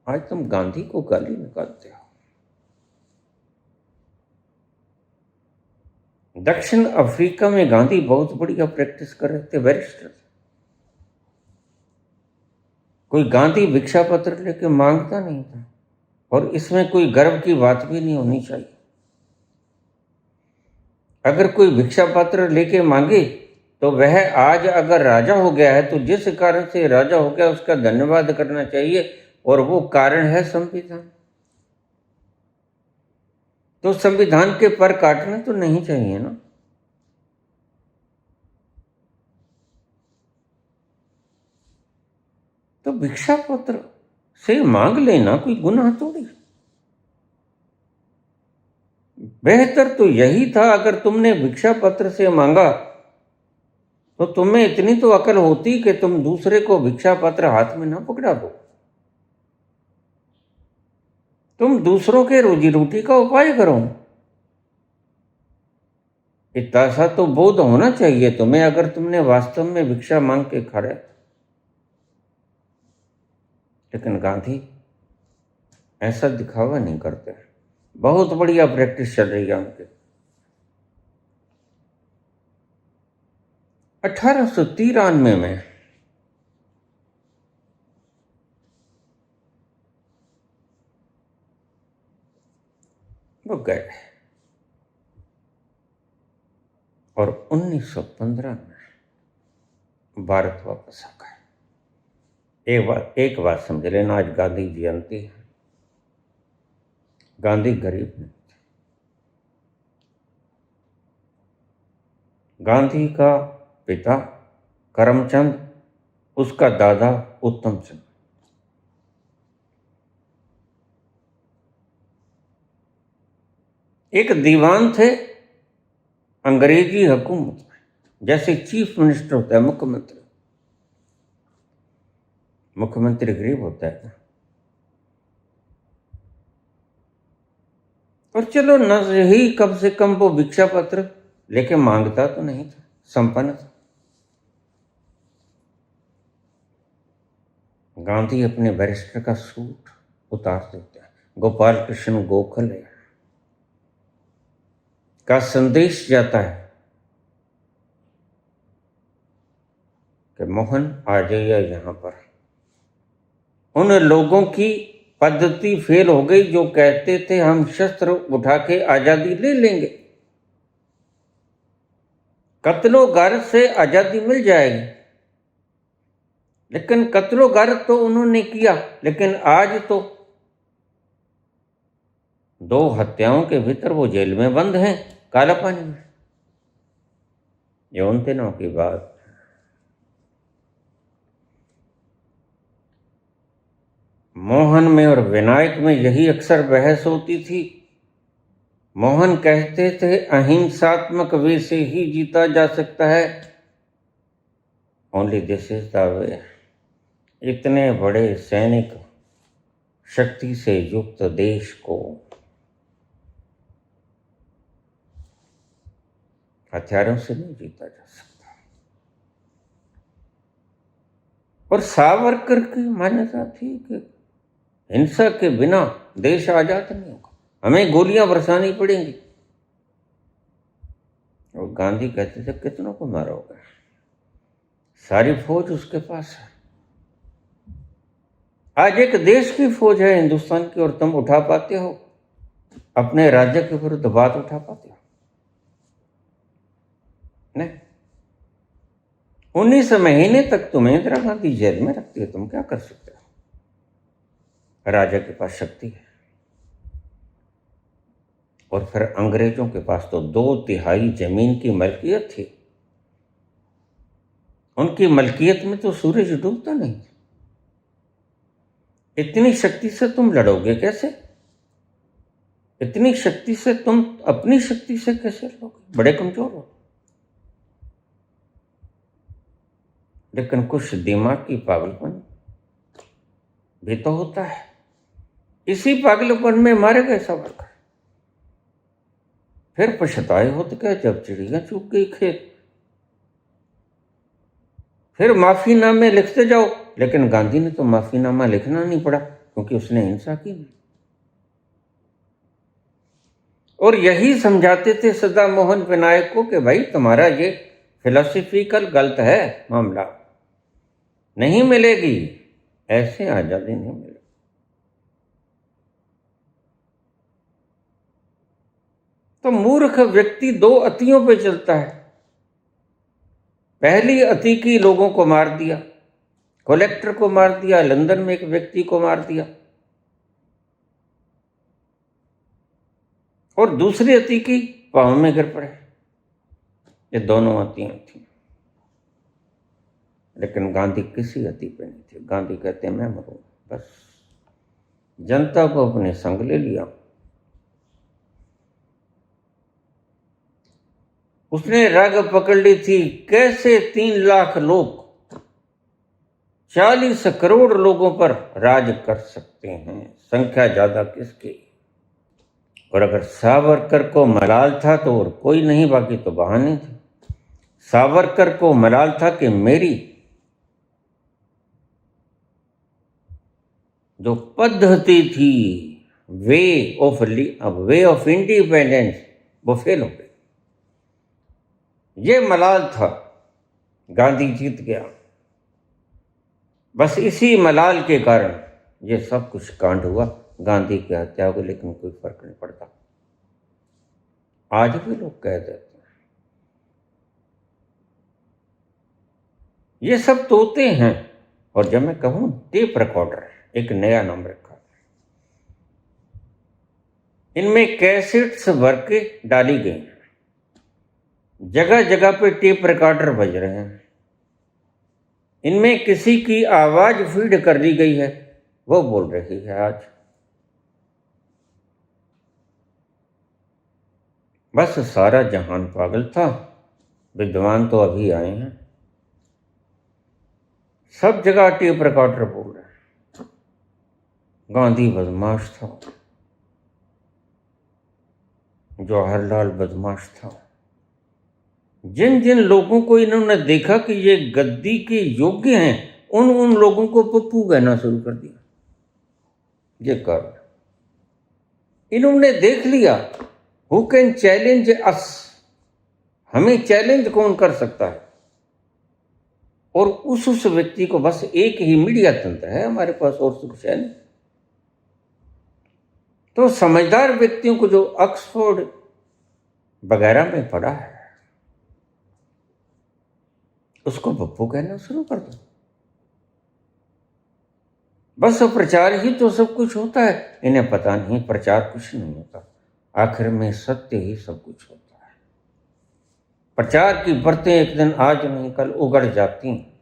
आज तुम गांधी को गाली निकालते हो। दक्षिण अफ्रीका में गांधी बहुत बढ़िया प्रैक्टिस कर रहे थे, बैरिस्टर। कोई गांधी भिक्षा पत्र लेके मांगता नहीं था। और इसमें कोई गर्व की बात भी नहीं होनी चाहिए। अगर कोई भिक्षा पत्र लेके मांगे तो वह आज अगर राजा हो गया है तो जिस कारण से राजा हो गया उसका धन्यवाद करना चाहिए, और वो कारण है संविधान। तो संविधान के पर काटने तो नहीं चाहिए ना। तो भिक्षा पत्र से मांग लेना कोई गुनाह थोड़ी। बेहतर तो यही था अगर तुमने भिक्षा पत्र से मांगा तो तुम्हें इतनी तो अकल होती कि तुम दूसरे को भिक्षा पत्र हाथ में ना पकड़ा दो। तुम दूसरों के रोजी रोटी का उपाय करो। इतना सा तो बोध होना चाहिए तुम्हें, अगर तुमने वास्तव में भिक्षा मांग के खा रहे। लेकिन गांधी ऐसा दिखावा नहीं करते। बहुत बढ़िया प्रैक्टिस चल रही है उनकी। 1893 में वो गए और 1915 में भारत वापस आ गए। एक बात समझ लेना, आज गांधी जयंती है। गांधी गरीब नहीं थे। गांधी का पिता करमचंद, उसका दादा उत्तम चंद। एक दीवान थे अंग्रेजी हुकूमत में, जैसे चीफ मिनिस्टर होता है मुख्यमंत्री। मुख्यमंत्री गरीब होता है। और चलो न ही कम से कम वो भिक्षा पत्र लेके मांगता तो नहीं था, संपन्न था। गांधी अपने बैरिस्टर का सूट उतार देते हैं। गोपाल कृष्ण गोखले का संदेश जाता है कि मोहन आ जाइए यहां पर। उन लोगों की पद्धति फेल हो गई जो कहते थे हम शस्त्र उठा के आजादी ले लेंगे, कत्लो गारत से आजादी मिल जाएगी। लेकिन कत्लो गारत तो उन्होंने किया, लेकिन आज तो 2 हत्याओं के भीतर वो जेल में बंद हैं, काला पानी में। ये उन दिनों की बात। मोहन में और विनायक में यही अक्सर बहस होती थी। मोहन कहते थे अहिंसात्मक वे से ही जीता जा सकता है। Only this is the way. इतने बड़े सैनिक शक्ति से युक्त देश को हथियारों से नहीं जीता जा सकता। और सावरकर की मान्यता थी कि हिंसा के बिना देश आजाद नहीं होगा, हमें गोलियां बरसानी पड़ेंगी। और गांधी कहते थे कितनों को मारोगे, सारी फौज उसके पास है। आज एक देश की फौज है हिंदुस्तान की, और तुम उठा पाते हो अपने राज्य के विरुद्ध बात उठा पाते हो? नहीं। 19 महीने तक तुम्हें इंदिरा गांधी जेल में रखती है, तुम क्या कर सकते हो? राजा के पास शक्ति है। और फिर अंग्रेजों के पास तो 2/3 जमीन की मलकियत थी। उनकी मलकियत में तो सूरज डूबता नहीं। इतनी शक्ति से तुम लड़ोगे कैसे? इतनी शक्ति से तुम अपनी शक्ति से कैसे लड़ोगे? बड़े कमजोर हो। लेकिन कुछ दिमाग की पागलपन भी तो होता है। इसी पागलपन में मारे गए सावरकर। फिर पछताए होते क्या जब चिड़िया चुग गई खेत। फिर माफीनामे लिखते जाओ, लेकिन गांधी ने तो माफीनामा लिखना नहीं पड़ा क्योंकि उसने हिंसा की नहीं। और यही समझाते थे सदा मोहन विनायक को कि भाई तुम्हारा ये फिलोसफिकल गलत है मामला, नहीं मिलेगी, ऐसे आजादी नहीं मिलेगी। तो मूर्ख व्यक्ति 2 अतियों पे चलता है। पहली अति की लोगों को मार दिया, कलेक्टर को मार दिया, लंदन में एक व्यक्ति को मार दिया। और दूसरी अति की पांव में गिर पड़े। ये दोनों अतियां थी। लेकिन गांधी किसी अति पे नहीं थे। गांधी कहते मैं मरूं बस। जनता को अपने संग ले लिया। उसने रग पकड़ ली थी, कैसे 3 लाख लोग 40 करोड़ लोगों पर राज कर सकते हैं, संख्या ज्यादा किसकी। और अगर सावरकर को मलाल था तो और कोई नहीं, बाकी तो बहाने थे। सावरकर को मलाल था कि मेरी जो पद्धति थी, वे ऑफ इंडिपेंडेंस, वो फेल हो गई। ये मलाल था। गांधी जीत गया। बस इसी मलाल के कारण ये सब कुछ कांड हुआ, गांधी की हत्या हो गई, लेकिन कोई फर्क नहीं पड़ता। आज भी लोग कह देते हैं ये सब तोते हैं, और जब मैं कहूँ टेप रिकॉर्डर, एक नया नाम रखा। इनमें कैसेट्स भर के डाली गई, जगह जगह पे टेप रिकॉर्डर बज रहे हैं। इनमें किसी की आवाज फीड कर दी गई है, वो बोल रही है आज। बस सारा जहान पागल था, विद्वान तो अभी आए हैं। सब जगह टेप रिकॉर्डर बोल रहे हैं। गांधी बदमाश था, जवाहरलाल बदमाश था। जिन जिन लोगों को इन्होंने देखा कि ये गद्दी के योग्य हैं, उन लोगों को पप्पू कहना शुरू कर दिया। ये कर इन्होंने देख लिया, हु कैन चैलेंज अस, हमें चैलेंज कौन कर सकता है। और उस व्यक्ति को बस एक ही मीडिया तंत्र है हमारे पास, और कुछ है नहीं। तो समझदार व्यक्तियों को जो ऑक्सफोर्ड वगैरह में पढ़ा है, उसको पप्पू कहना शुरू कर दो। बस प्रचार ही तो सब कुछ होता है। इन्हें पता नहीं प्रचार कुछ नहीं होता, आखिर में सत्य ही सब कुछ होता है। प्रचार की परतें एक दिन आज नहीं कल उगड़ जाती हैं।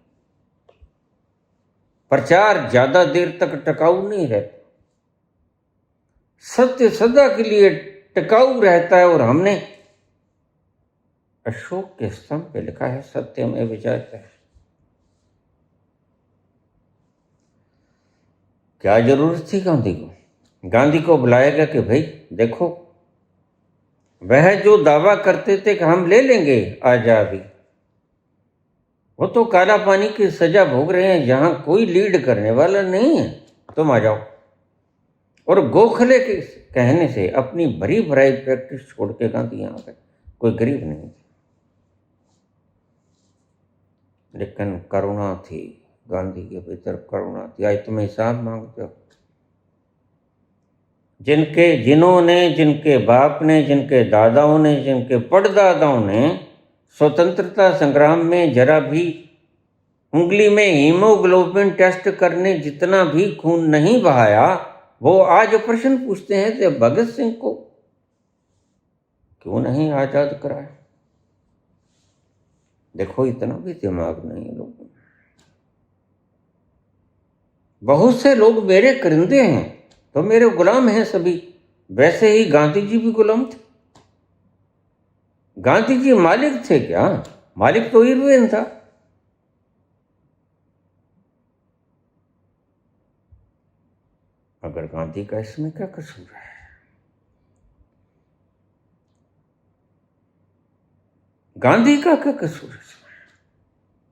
प्रचार ज्यादा देर तक टिकाऊ नहीं रहता, सत्य सदा के लिए टिकाऊ रहता है। और हमने अशोक के स्तंभ पे लिखा है, सत्यम एवं जयते। क्या जरूरत थी गांधी को? गांधी को बुलाया गया कि भाई देखो, वह जो दावा करते थे कि हम ले लेंगे आजादी, वो तो काला पानी की सजा भोग रहे हैं, यहां कोई लीड करने वाला नहीं है, तुम आ जाओ। और गोखले के कहने से अपनी भरी भराई प्रैक्टिस छोड़ के गांधी यहां पे, कोई गरीब नहीं थे, लेकिन करुणा थी। गांधी के भीतर करुणा थी। आज तुम हिसाब मांगते हो। जिनके बाप ने, जिनके दादाओं ने, जिनके परदादाओं ने स्वतंत्रता संग्राम में जरा भी उंगली में हीमोग्लोबिन टेस्ट करने जितना भी खून नहीं बहाया, वो आज प्रश्न पूछते हैं कि भगत सिंह को क्यों नहीं आजाद कराया। देखो, इतना भी दिमाग नहीं है लोगों में। बहुत से लोग मेरे करिंदे हैं तो मेरे गुलाम हैं सभी, वैसे ही गांधी जी भी गुलाम थे। गांधी जी मालिक थे क्या? मालिक तो इरविन था। अगर गांधी का इसमें क्या कसूर है? गांधी का क्या कसूर है इसमें?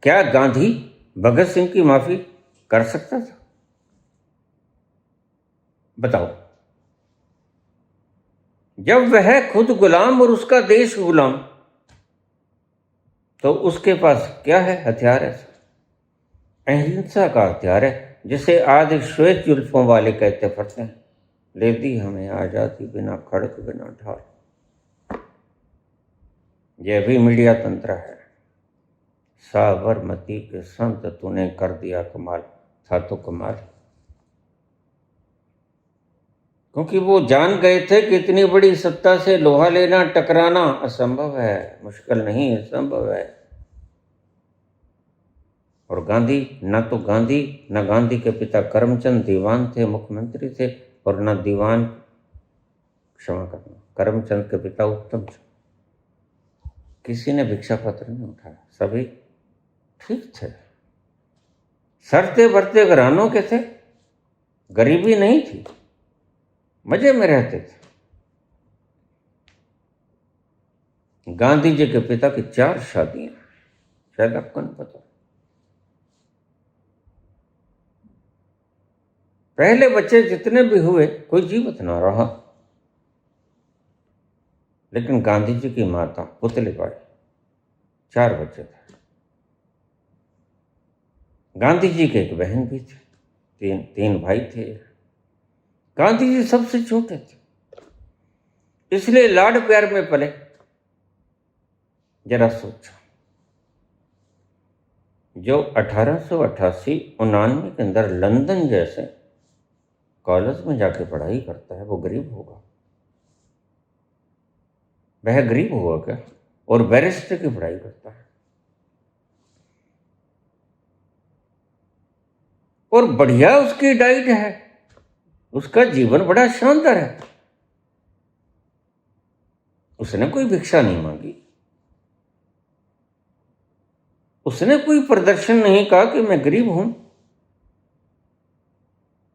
क्या गांधी भगत सिंह की माफी कर सकता था? बताओ। जब वह खुद गुलाम और उसका देश गुलाम, तो उसके पास क्या है? हथियार है, अहिंसा का हथियार है, जिसे आज श्वेत जुल्फों वाले कहते फिरते हैं। ले दी हमें आजादी बिना खड़क बिना ढाल। यह भी मीडिया तंत्र है। साबरमती के संत तूने कर दिया कमाल, था तो कमाल। क्योंकि वो जान गए थे कि इतनी बड़ी सत्ता से लोहा लेना, टकराना असंभव है, मुश्किल नहीं है, संभव है। और गांधी, न तो गांधी न गांधी के पिता करमचंद दीवान थे, मुख्यमंत्री थे, और न दीवान, क्षमा करना, करमचंद के पिता उत्तम थे। किसी ने भिक्षा पत्र नहीं उठाया, सभी ठीक थे, सरते भरते घरानों के थे, गरीबी नहीं थी, मजे में रहते थे। गांधी जी के पिता की 4 शादियां, शायद आपको नहीं पता। पहले बच्चे जितने भी हुए, कोई जीवित ना रहा, लेकिन गांधी जी की माता पुतली बाई, 4 बच्चे थे। गांधी जी के एक बहन भी थी, 3 भाई थे। गांधी जी सबसे छोटे थे, इसलिए लाड प्यार में पले। जरा सोचो, जो 1888-89 के अंदर लंदन जैसे कॉलेज में जाके पढ़ाई करता है वो गरीब होगा? वह गरीब होगा क्या? और बैरिस्टर की पढ़ाई करता है और बढ़िया उसकी डाइट है, उसका जीवन बड़ा शानदार है, उसने कोई भिक्षा नहीं मांगी, उसने कोई प्रदर्शन नहीं कहा कि मैं गरीब हूं।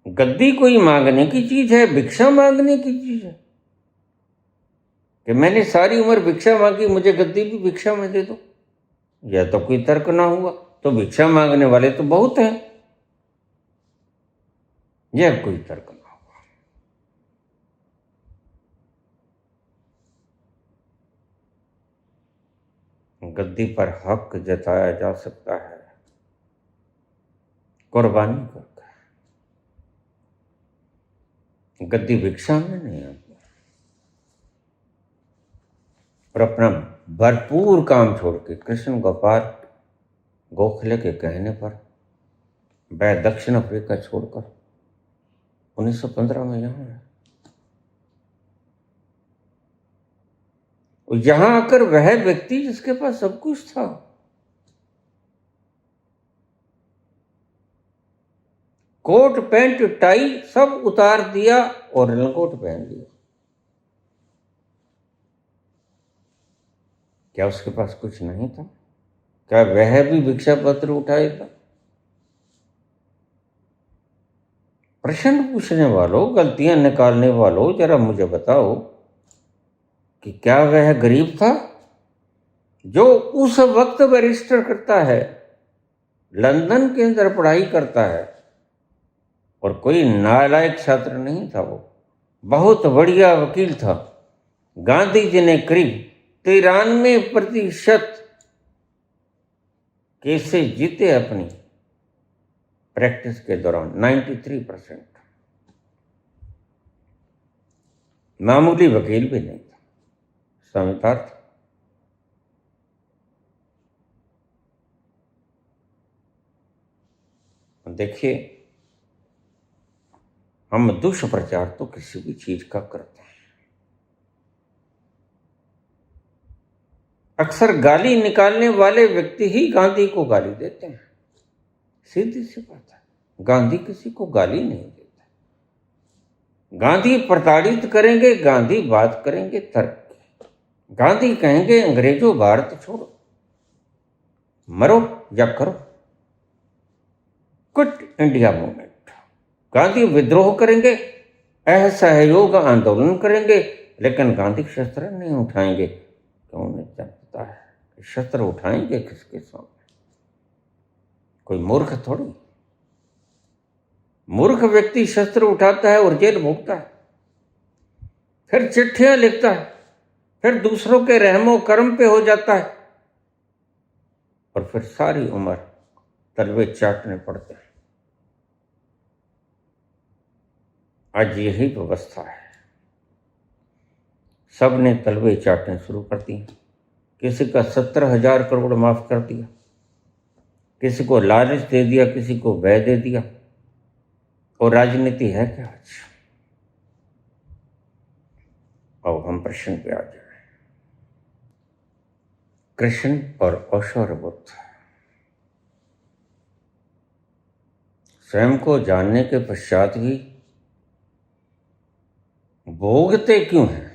गद्दी कोई मांगने की चीज है, भिक्षा मांगने की चीज है कि मैंने सारी उम्र भिक्षा मांगी, मुझे गद्दी भी भिक्षा में दे दो। यह तो कोई तर्क ना हुआ। तो भिक्षा मांगने वाले तो बहुत हैं, यह कोई तर्क ना हुआ। गद्दी पर हक जताया जा सकता है कुर्बानी करके। गद्दी भिक्षा में नहीं आती। और अपना भरपूर काम छोड़ के कृष्ण गोपाल गोखले के कहने पर वह दक्षिण अफ्रीका छोड़कर 1915 में यहां है। और यहां आकर वह व्यक्ति जिसके पास सब कुछ था, कोट पैंट टाई सब उतार दिया और लंगोट पहन लिया। क्या उसके पास कुछ नहीं था? क्या वह भी भिक्षा पत्र उठाएगा? प्रश्न पूछने वालों, गलतियां निकालने वालों, जरा मुझे बताओ कि क्या वह गरीब था जो उस वक्त बैरिस्टर करता है, लंदन के अंदर पढ़ाई करता है, और कोई नालायक छात्र नहीं था, वो बहुत बढ़िया वकील था। गांधी जी ने करीब 93% केसेस जीते अपनी प्रैक्टिस के दौरान, 93%। मामूली वकील भी नहीं था, समझदार था। देखिए, हम दुष्प्रचार तो किसी भी चीज का करते हैं। अक्सर गाली निकालने वाले व्यक्ति ही गांधी को गाली देते हैं। सीधी सी बात है, गांधी किसी को गाली नहीं देता। गांधी प्रताड़ित करेंगे, गांधी बात करेंगे तर्क की। गांधी कहेंगे अंग्रेजों भारत छोड़ो, मरो या करो, क्विट इंडिया मूवमेंट। गांधी विद्रोह करेंगे, असहयोग आंदोलन करेंगे, लेकिन गांधी शस्त्र नहीं उठाएंगे। क्यों? उन्हें पता है शस्त्र उठाएंगे किसके सामने? कोई मूर्ख थोड़ी। मूर्ख व्यक्ति शस्त्र उठाता है और जेल भोगता है, फिर चिट्ठियां लिखता है, फिर दूसरों के रहमो कर्म पे हो जाता है, और फिर सारी उम्र तलवे चाटने पड़ते हैं। आज यही व्यवस्था है, सब ने तलवे चाटने शुरू कर दिए। किसी का 17,000 करोड़ माफ कर दिया, किसी को लालच दे दिया, किसी को व्यय दे दिया। और राजनीति है क्या आज? अब हम प्रश्न पे आ जाए। कृष्ण और ओशो बुद्ध स्वयं को जानने के पश्चात भी भोगते क्यों हैं?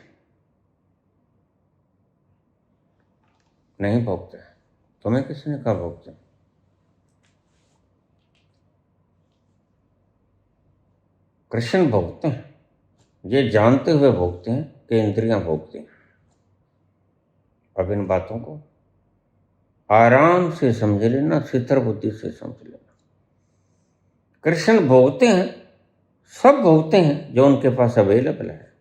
नहीं भोगते। तुम्हें किसने कहा भोगते? कृष्ण भोगते हैं, ये जानते हुए भोगते हैं कि इंद्रियां भोगती हैं। अब इन बातों को आराम से समझ लेना, सितर बुद्धि से समझ लेना। कृष्ण भोगते हैं, सब भोगते हैं जो उनके पास अवेलेबल है,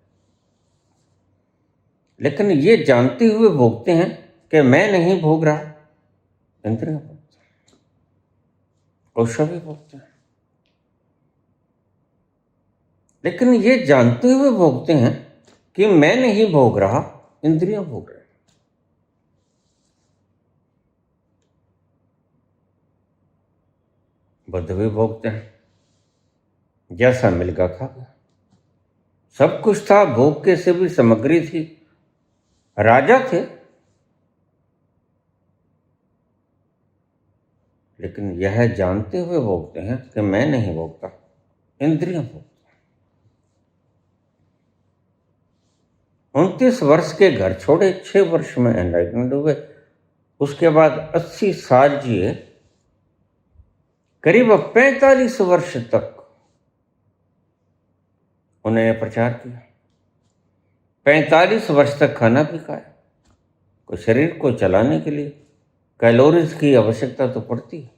लेकिन ये जानते हुए भोगते हैं कि मैं नहीं भोग रहा। इंद्रियां भोगते हैं, ओशो भी भोगते हैं, लेकिन ये जानते हुए भोगते हैं कि मैं नहीं भोग रहा, इंद्रियां भोग रहे हैं। बुद्ध भी भोगते हैं, जैसा मिल गया खा गया। सब कुछ था, भोग के से भी सामग्री थी, राजा थे, लेकिन यह जानते हुए भोगते हैं कि मैं नहीं भोगता, इंद्रियां भोगता। 29 वर्ष के घर छोड़े, 6 वर्ष में एनलाइटमेंट हुए, उसके बाद 80 साल जिए, करीब 45 वर्ष तक उन्होंने प्रचार किया। 45 वर्ष तक खाना भी खाया। कोई शरीर को चलाने के लिए कैलोरीज की आवश्यकता तो पड़ती है,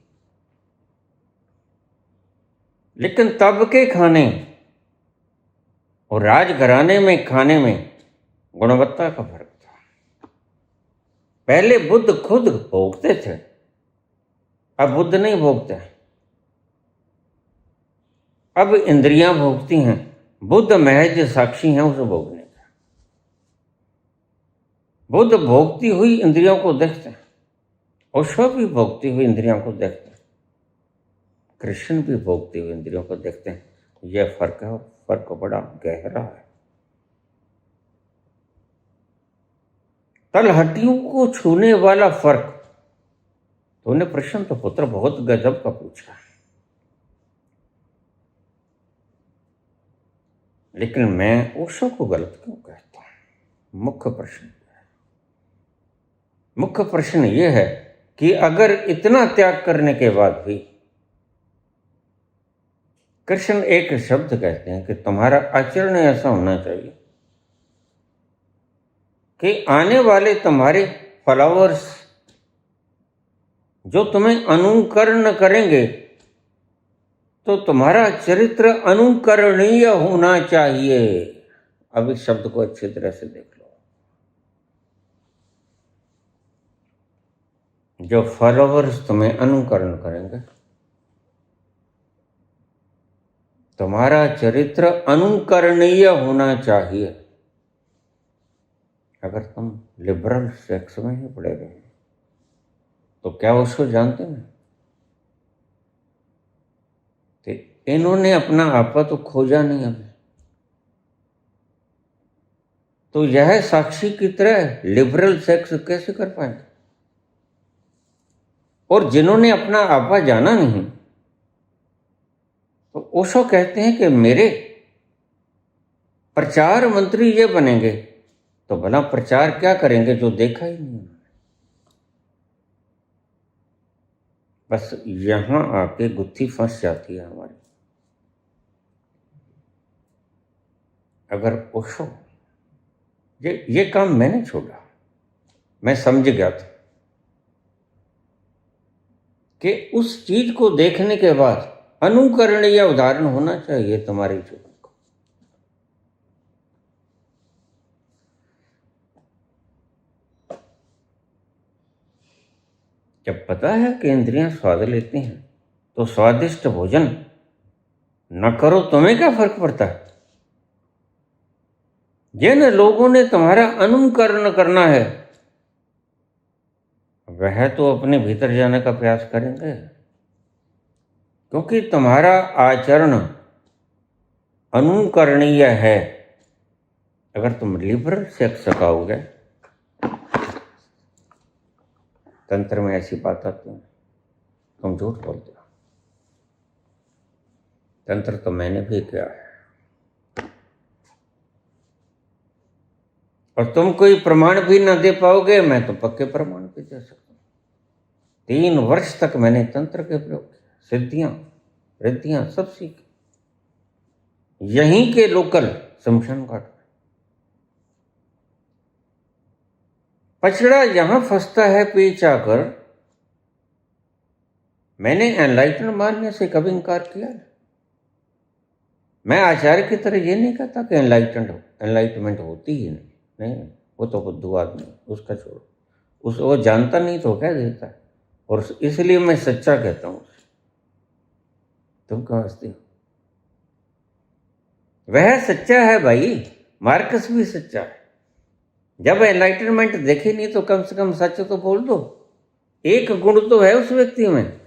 लेकिन तब के खाने और राजघराने में खाने में गुणवत्ता का फर्क था। पहले बुद्ध खुद भोगते थे, अब बुद्ध नहीं भोगते, अब इंद्रियां भोगती हैं। बुद्ध महज साक्षी हैं उस भोगने का। बुद्ध भोगती हुई इंद्रियों को देखते हैं, ओशो भी भोगती हुई इंद्रियों को देखते हैं, कृष्ण भी भोगती हुई इंद्रियों को देखते हैं। यह फर्क है, और फर्क बड़ा गहरा है। तलहटियों को छूने वाला फर्क। तूने प्रश्न तो पुत्र बहुत गजब का पूछा, लेकिन मैं ओशो को गलत क्यों कहता हूं? मुख्य प्रश्न यह है कि अगर इतना त्याग करने के बाद भी कृष्ण एक शब्द कहते हैं कि तुम्हारा आचरण ऐसा होना चाहिए कि आने वाले तुम्हारे फॉलोअर्स जो तुम्हें अनुकरण करेंगे, तो तुम्हारा चरित्र अनुकरणीय होना चाहिए। अब इस शब्द को अच्छी तरह से देख लो। जो फॉलोअर्स तुम्हें अनुकरण करेंगे, तुम्हारा चरित्र अनुकरणीय होना चाहिए। अगर तुम लिबरल सेक्स में ही पड़े रहे तो क्या उसको जानते हैं? तो इन्होंने अपना आपा तो खोजा नहीं अभी, तो यह साक्षी की तरह लिबरल सेक्स कैसे कर पाएंगे? और जिन्होंने अपना आपा जाना नहीं, तो ओशो कहते हैं कि मेरे प्रचार मंत्री ये बनेंगे, तो भला प्रचार क्या करेंगे जो देखा ही नहीं। बस यहां आके गुत्थी फंस जाती है हमारी। अगर ओशो, ये काम मैंने छोड़ा, मैं समझ गया था कि उस चीज को देखने के बाद अनुकरणीय उदाहरण होना चाहिए तुम्हारे जीवन को। जब पता है कि इंद्रियां स्वाद लेती हैं, तो स्वादिष्ट भोजन न करो, तुम्हें क्या फर्क पड़ता है? जिन लोगों ने तुम्हारा अनुकरण करना है, वह तो अपने भीतर जाने का प्रयास करेंगे, क्योंकि तुम्हारा आचरण अनुकरणीय है। अगर तुम लिबरल सेक्स सकाओगे, तंत्र में ऐसी बात आती है, तुम झूठ बोलते हो। तंत्र तो मैंने भी किया है, और तुम कोई प्रमाण भी ना दे पाओगे, मैं तो पक्के प्रमाण भी दे सकता हूं। 3 वर्ष तक मैंने तंत्र के प्रयोग किया, सिद्धियां रिद्धियां सब सीखी, यहीं के लोकल शमशान घाट। पछड़ा यहां फंसता है पेच आकर। मैंने एनलाइटन मानने से कभी इंकार किया नहीं। मैं आचार्य की तरह ये नहीं कहता कि एनलाइटमेंट होती ही नहीं, वो तो बुद्धू आदमी, उसका छोड़ो, वो जानता नहीं तो कह देता है, और इसलिए मैं सच्चा कहता हूं। तुम क्यों हंसते हो? वह सच्चा है भाई, मार्कस भी सच्चा है। जब एनलाइटनमेंट देखे नहीं तो कम से कम सच तो बोल दो। एक गुण तो है उस व्यक्ति में।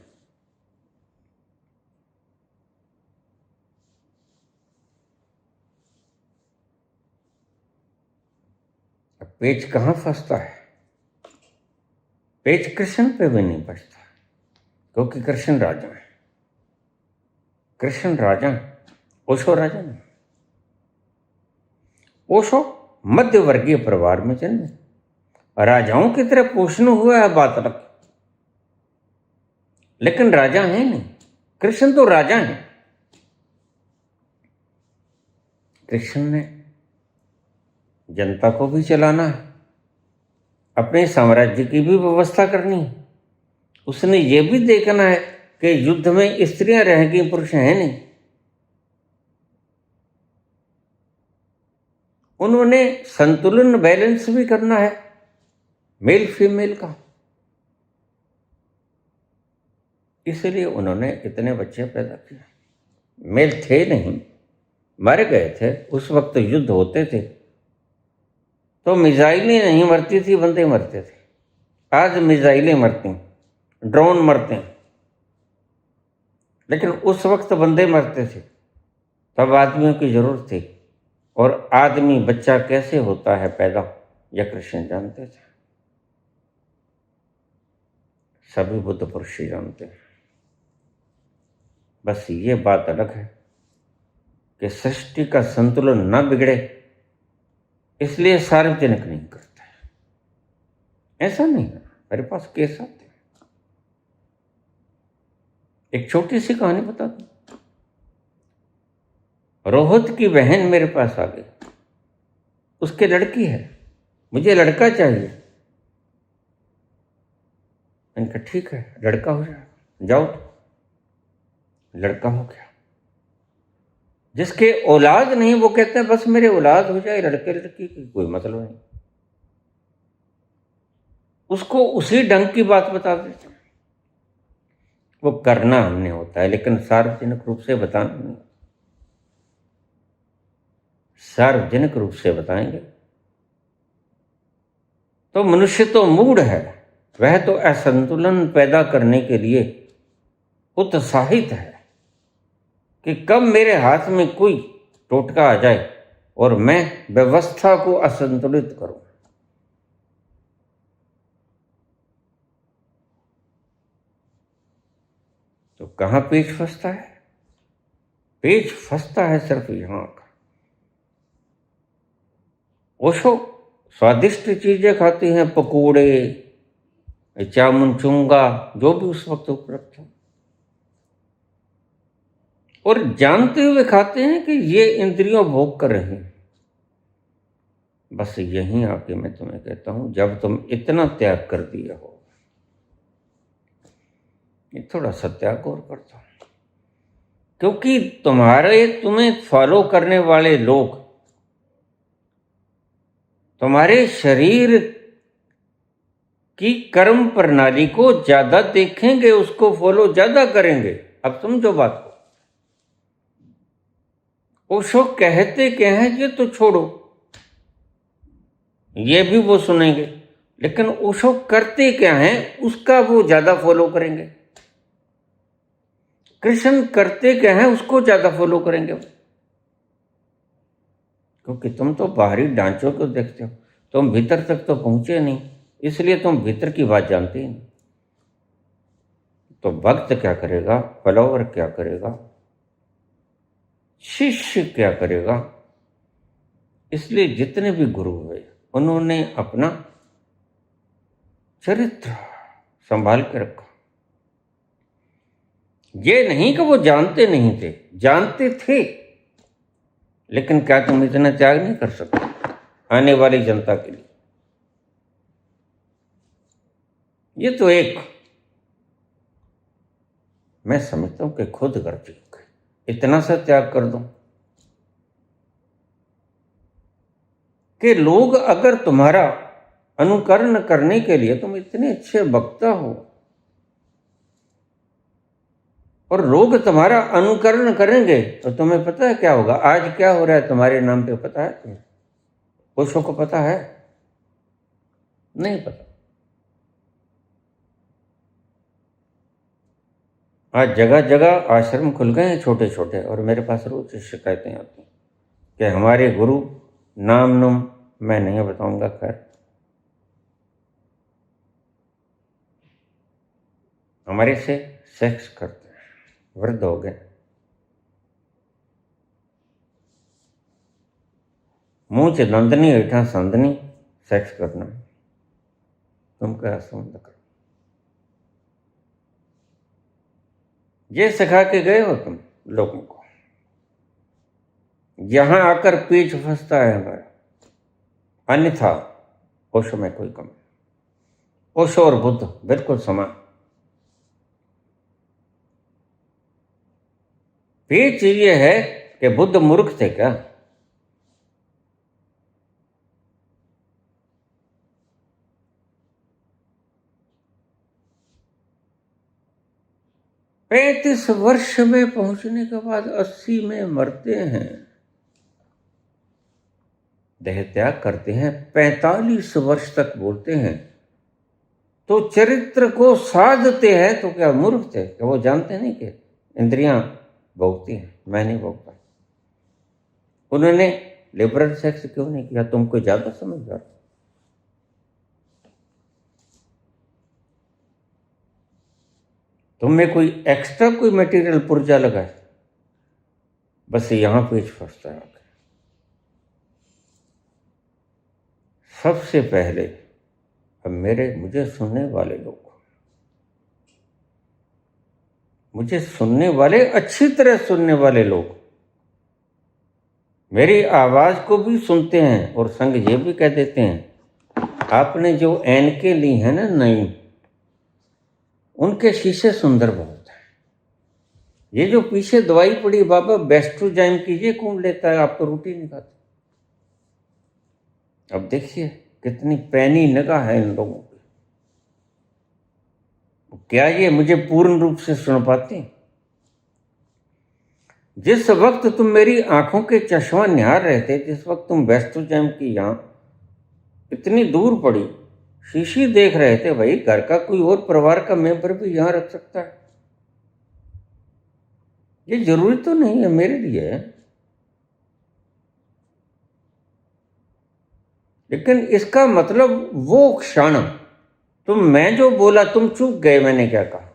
पेच कहाँ फंसता है? पेच कृष्ण पे भी नहीं बचता, क्योंकि कृष्ण राजा है। कृष्ण राजा, ओशो राजा नहीं। ओशो मध्य वर्गीय परिवार में जन्मे, राजाओं की तरह पोषण हुआ है, बात अलग, लेकिन राजा है नहीं। कृष्ण तो राजा है। कृष्ण ने जनता को भी चलाना है, अपने साम्राज्य की भी व्यवस्था करनी है। उसने ये भी देखना है कि युद्ध में स्त्रियां रहेंगी, पुरुष हैं नहीं। उन्होंने संतुलन, बैलेंस भी करना है मेल फीमेल का। इसलिए उन्होंने इतने बच्चे पैदा किए। मेल थे नहीं, मर गए थे। उस वक्त युद्ध होते थे तो मिसाइलें नहीं मरती थी, बंदे मरते थे। आज मिसाइलें मरती हैं, ड्रोन मरते हैं, लेकिन उस वक्त बंदे मरते थे। तब आदमियों की जरूरत थी, और आदमी बच्चा कैसे होता है पैदा, यह कृष्ण जानते थे। सभी बुद्ध पुरुष ही जानते हैं। बस ये बात अलग है कि सृष्टि का संतुलन न बिगड़े, इसलिए सार्वजनिक नहीं करता है। ऐसा नहीं है। मेरे पास केस आते हैं। एक छोटी सी कहानी बता दूं। रोहित की बहन मेरे पास आ गई, उसके लड़की है, मुझे लड़का चाहिए। मैंने कहा ठीक है, लड़का हो जाएगा, जाओ। लड़का हो गया। जिसके औलाद नहीं वो कहते हैं बस मेरे औलाद हो जाए, लड़के लड़की की कोई मतलब नहीं। उसको उसी ढंग की बात बता देते हैं। वो करना हमने होता है, लेकिन सार्वजनिक रूप से बताना नहीं। सार्वजनिक रूप से बताएंगे तो मनुष्य तो मूढ़ है, वह तो असंतुलन पैदा करने के लिए उत्साहित है कि कब मेरे हाथ में कोई टोटका आ जाए और मैं व्यवस्था को असंतुलित करूं। तो कहां पेच फंसता है? पेच फंसता है सिर्फ यहां का। ओशो स्वादिष्ट चीजें खाती हैं, पकोड़े, चामुन, चुंगा, जो भी उस वक्त उपलब्ध हो, और जानते हुए खाते हैं कि ये इंद्रियों भोग कर रही हैं। बस यहीं आके मैं तुम्हें कहता हूं, जब तुम इतना त्याग कर दिया हो, ये थोड़ा सा त्याग और करता हूं, क्योंकि तुम्हें फॉलो करने वाले लोग तुम्हारे शरीर की कर्म प्रणाली को ज्यादा देखेंगे, उसको फॉलो ज्यादा करेंगे। अब समझो बात को। ओशो कहते क्या है, ये तो छोड़ो, ये भी वो सुनेंगे, लेकिन ओशो करते क्या है उसका वो ज्यादा फॉलो करेंगे। कृष्ण करते क्या है उसको ज्यादा फॉलो करेंगे, क्योंकि तुम तो बाहरी ढांचों को देखते हो, तुम भीतर तक तो पहुंचे नहीं, इसलिए तुम भीतर की बात जानते ही नहीं। तो भक्त क्या करेगा, फॉलोवर क्या करेगा, शिष्य क्या करेगा? इसलिए जितने भी गुरु हुए उन्होंने अपना चरित्र संभाल के रखा। ये नहीं कि वो जानते नहीं थे, जानते थे, लेकिन क्या तुम इतना त्याग नहीं कर सकते आने वाली जनता के लिए? ये तो एक मैं समझता हूं कि खुद गर्जी हो गए। इतना सा त्याग कर दो कि लोग अगर तुम्हारा अनुकरण करने के लिए, तुम इतने अच्छे वक्ता हो और लोग तुम्हारा अनुकरण करेंगे, तो तुम्हें पता है क्या होगा? आज क्या हो रहा है तुम्हारे नाम पे पता है तुम्हें? ओशो को पता है? नहीं पता। आज जगह जगह आश्रम खुल गए हैं छोटे छोटे, और मेरे पास रोज शिकायतें आती हैं कि हमारे गुरु, नाम मैं नहीं बताऊंगा, खैर हमारे से सेक्स करते हैं, वृद्ध हो गए, मुंह च दंदनी हेठा संदनी, सेक्स करना, तुम क्या संबंध करो? ये सिखा के गए हो तुम लोगों को। यहां आकर पेच फंसता है हमारा। अन्यथा ओशो में कोई कमी, ओशो और बुद्ध बिल्कुल समान। पेच ये है कि बुद्ध मूर्ख थे क्या? पैंतीस वर्ष में पहुंचने के बाद 80 में मरते हैं, देह त्याग करते हैं, 45 वर्ष तक बोलते हैं, तो चरित्र को साधते हैं। तो क्या मूर्ख थे? क्या वो जानते नहीं कि इंद्रियां भोगती हैं, मैं नहीं भोगता? उन्होंने लिबरल सेक्स क्यों नहीं किया? तुम कोई ज्यादा समझदार? तुमने कोई एक्स्ट्रा कोई मटेरियल पुर्जा लगाए, बस यहां पेच फंसता है। सबसे पहले अब मुझे सुनने वाले लोग, मुझे सुनने वाले, अच्छी तरह सुनने वाले लोग मेरी आवाज को भी सुनते हैं और संग ये भी कह देते हैं, आपने जो एनके ली है ना नई, उनके शीशे सुंदर बहुत है। ये जो पीछे दवाई पड़ी बाबा बेस्ट्रोजाइम की, ये कौन लेता है? आप तो रोटी नहीं खाते। अब देखिए कितनी पैनी निगाह है इन लोगों की। क्या ये मुझे पूर्ण रूप से सुन पाते हैं? जिस वक्त तुम मेरी आंखों के चश्मा निहार रहे थे, जिस वक्त तुम बेस्ट्रोजाइम की यहां इतनी दूर पड़ी शीशी देख रहे थे, भाई घर का कोई और परिवार का मेंबर भी यहां रख सकता है। ये जरूरी तो नहीं है मेरे लिए, लेकिन इसका मतलब वो क्षण मैं जो बोला तुम चूक गए, मैंने क्या कहा,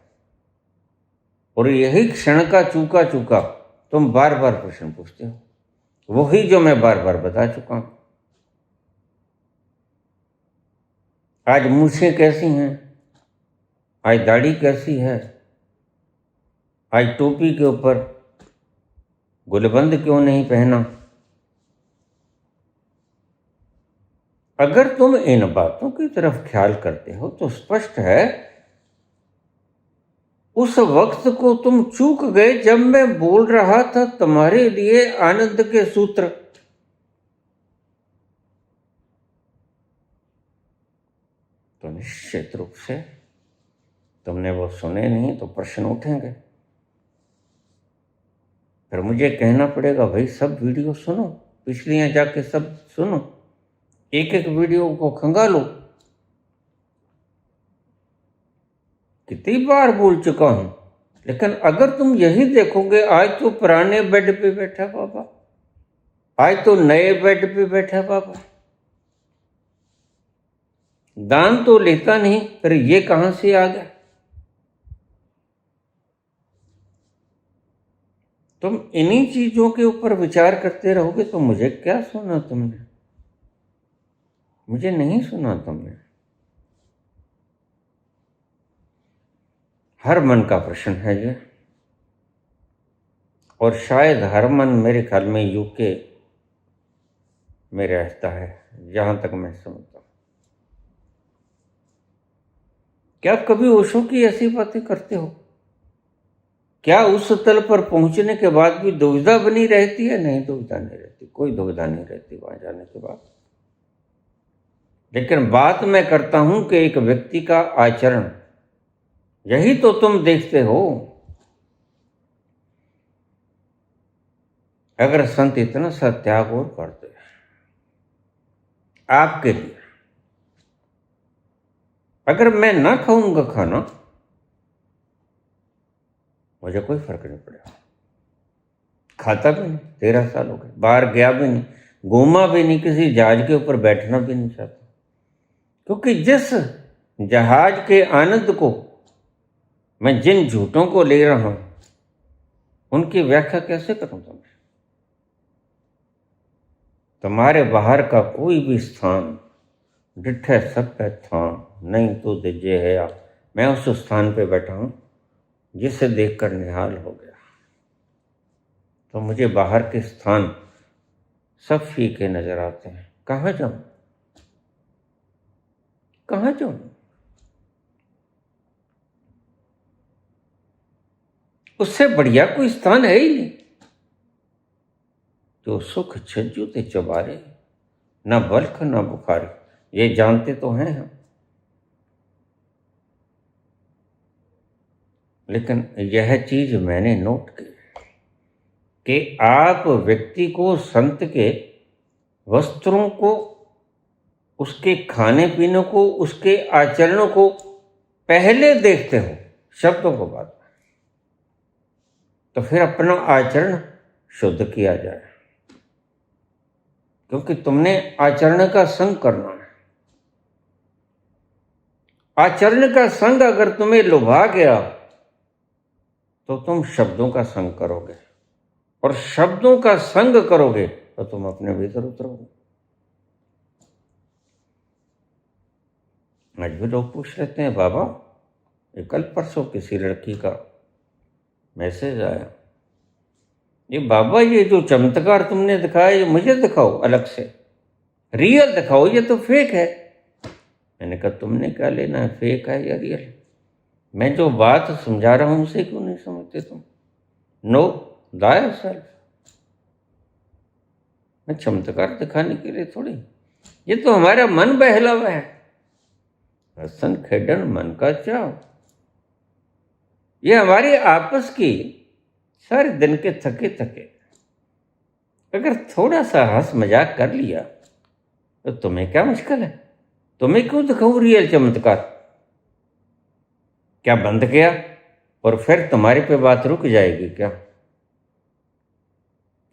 और यही क्षण का चूका चूका तुम बार बार प्रश्न पूछते हो, वही जो मैं बार बार बता चुका हूं। आज मूछें कैसी हैं, आज दाढ़ी कैसी है, आज टोपी के ऊपर गुलबंद क्यों नहीं पहना? अगर तुम इन बातों की तरफ ख्याल करते हो तो स्पष्ट है उस वक्त को तुम चूक गए जब मैं बोल रहा था तुम्हारे लिए आनंद के सूत्र। तो निश्चित रूप से तुमने वो सुने नहीं तो प्रश्न उठेंगे, फिर मुझे कहना पड़ेगा भाई सब वीडियो सुनो, पिछलियां जाके सब सुनो, एक एक वीडियो को खंगालो। कितनी बार बोल चुका हूं, लेकिन अगर तुम यही देखोगे, आज तो पुराने बेड पे बैठा बाबा, आज तो नए बेड पे बैठा बाबा, दान तो लेता नहीं, फिर ये कहां से आ गया? तुम इन्हीं चीजों के ऊपर विचार करते रहोगे तो मुझे क्या सुना तुमने? मुझे नहीं सुना तुमने। हर मन का प्रश्न है ये, और शायद हर मन मेरे ख्याल में यूके में रहता है, जहां तक मैं समझता हूं। क्या आप कभी ओशो की ऐसी बातें करते हो? क्या उस तल पर पहुंचने के बाद भी दुविधा बनी रहती है? नहीं, दुविधा नहीं रहती, कोई दुविधा नहीं रहती वहां जाने के बाद। लेकिन बात मैं करता हूं कि एक व्यक्ति का आचरण, यही तो तुम देखते हो। अगर संत इतना सा त्याग और करते आपके लिए, अगर मैं ना खाऊंगा खाना, मुझे कोई फर्क नहीं पड़ेगा, खाता भी नहीं, 13 साल हो गए, बाहर गया भी नहीं, घूमा भी नहीं, किसी जहाज के ऊपर बैठना भी नहीं चाहता, क्योंकि जिस जहाज के आनंद को मैं जिन झूठों को ले रहा हूं उनकी व्याख्या कैसे करूं तुम्हें? तुम्हारे बाहर का कोई भी स्थान डिठे सत्य था नहीं तो दिजे है या मैं उस स्थान पे बैठा हूं जिसे देखकर निहाल हो गया। तो मुझे बाहर के स्थान सब फीके नजर आते हैं। कहाँ जाऊं, कहाँ जाऊं? उससे बढ़िया कोई स्थान है ही नहीं जो सुख छज्जूते चबारे, न बल्ख न बुखारी। ये जानते तो हैं हम, लेकिन यह चीज मैंने नोट की कि आप व्यक्ति को, संत के वस्त्रों को, उसके खाने पीने को, उसके आचरणों को पहले देखते हो, शब्दों को बाद में। तो फिर अपना आचरण शुद्ध किया जाए, क्योंकि तुमने आचरण का संग करना है। आचरण का संग अगर तुम्हें लुभा गया तो तुम शब्दों का संग करोगे, और शब्दों का संग करोगे तो तुम अपने भीतर उतरोगे। आज भी लोग पूछ लेते हैं, बाबा ये कल परसों किसी लड़की का मैसेज आया, ये बाबा ये जो चमत्कार तुमने दिखाया ये मुझे दिखाओ, अलग से रियल दिखाओ, ये तो फेक है। मैंने कहा तुमने क्या लेना है, फेक है या रियल? मैं जो बात समझा रहा हूं उसे क्यों नहीं समझते तुम? नो दायर सेल्फ। मैं चमत्कार दिखाने के लिए थोड़ी, ये तो हमारा मन बहला हुआ है। हसन खेडन मन का चाव, ये हमारी आपस की सारे दिन के थके थके अगर थोड़ा सा हंस मजाक कर लिया तो तुम्हें क्या मुश्किल है? तुम्हें क्यों दिखाऊं रियल चमत्कार? क्या बंद किया और फिर तुम्हारे पे बात रुक जाएगी क्या?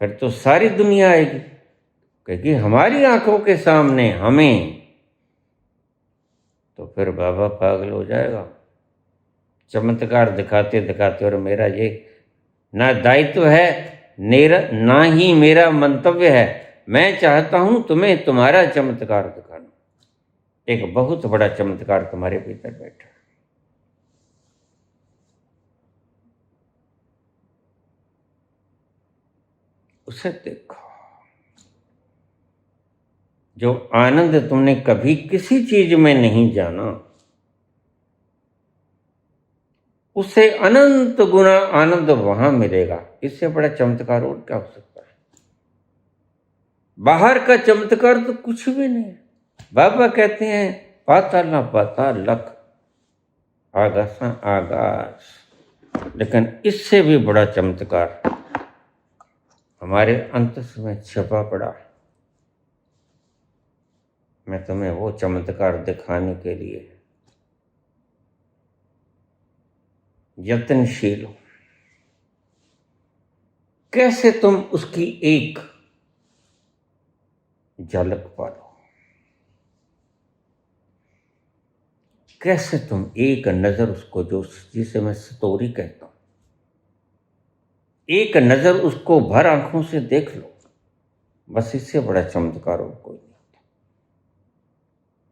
फिर तो सारी दुनिया आएगी, क्योंकि हमारी आंखों के सामने हमें, तो फिर बाबा पागल हो जाएगा चमत्कार दिखाते दिखाते। और मेरा ये ना दायित्व है, ना ही मेरा मंतव्य है। मैं चाहता हूं तुम्हें तुम्हारा चमत्कार दिखाना। एक बहुत बड़ा चमत्कार तुम्हारे भीतर बैठा है। उसे देखो। जो आनंद तुमने कभी किसी चीज में नहीं जाना, उससे अनंत गुना आनंद वहां मिलेगा। इससे बड़ा चमत्कार और क्या हो सकता है? बाहर का चमत्कार तो कुछ भी नहीं है। बाबा कहते हैं पाताल ना पाताल लख, आकाश ना आकाश। लेकिन इससे भी बड़ा चमत्कार हमारे अंतस में छिपा पड़ा है। मैं तुम्हें वो चमत्कार दिखाने के लिए यत्नशील हूं। कैसे तुम उसकी एक झलक पालो, कैसे तुम एक नजर उसको, जो जिसे मैं सतोरी कहता हूं, एक नजर उसको भर आंखों से देख लो। बस इससे बड़ा चमत्कार और कोई नहीं होता।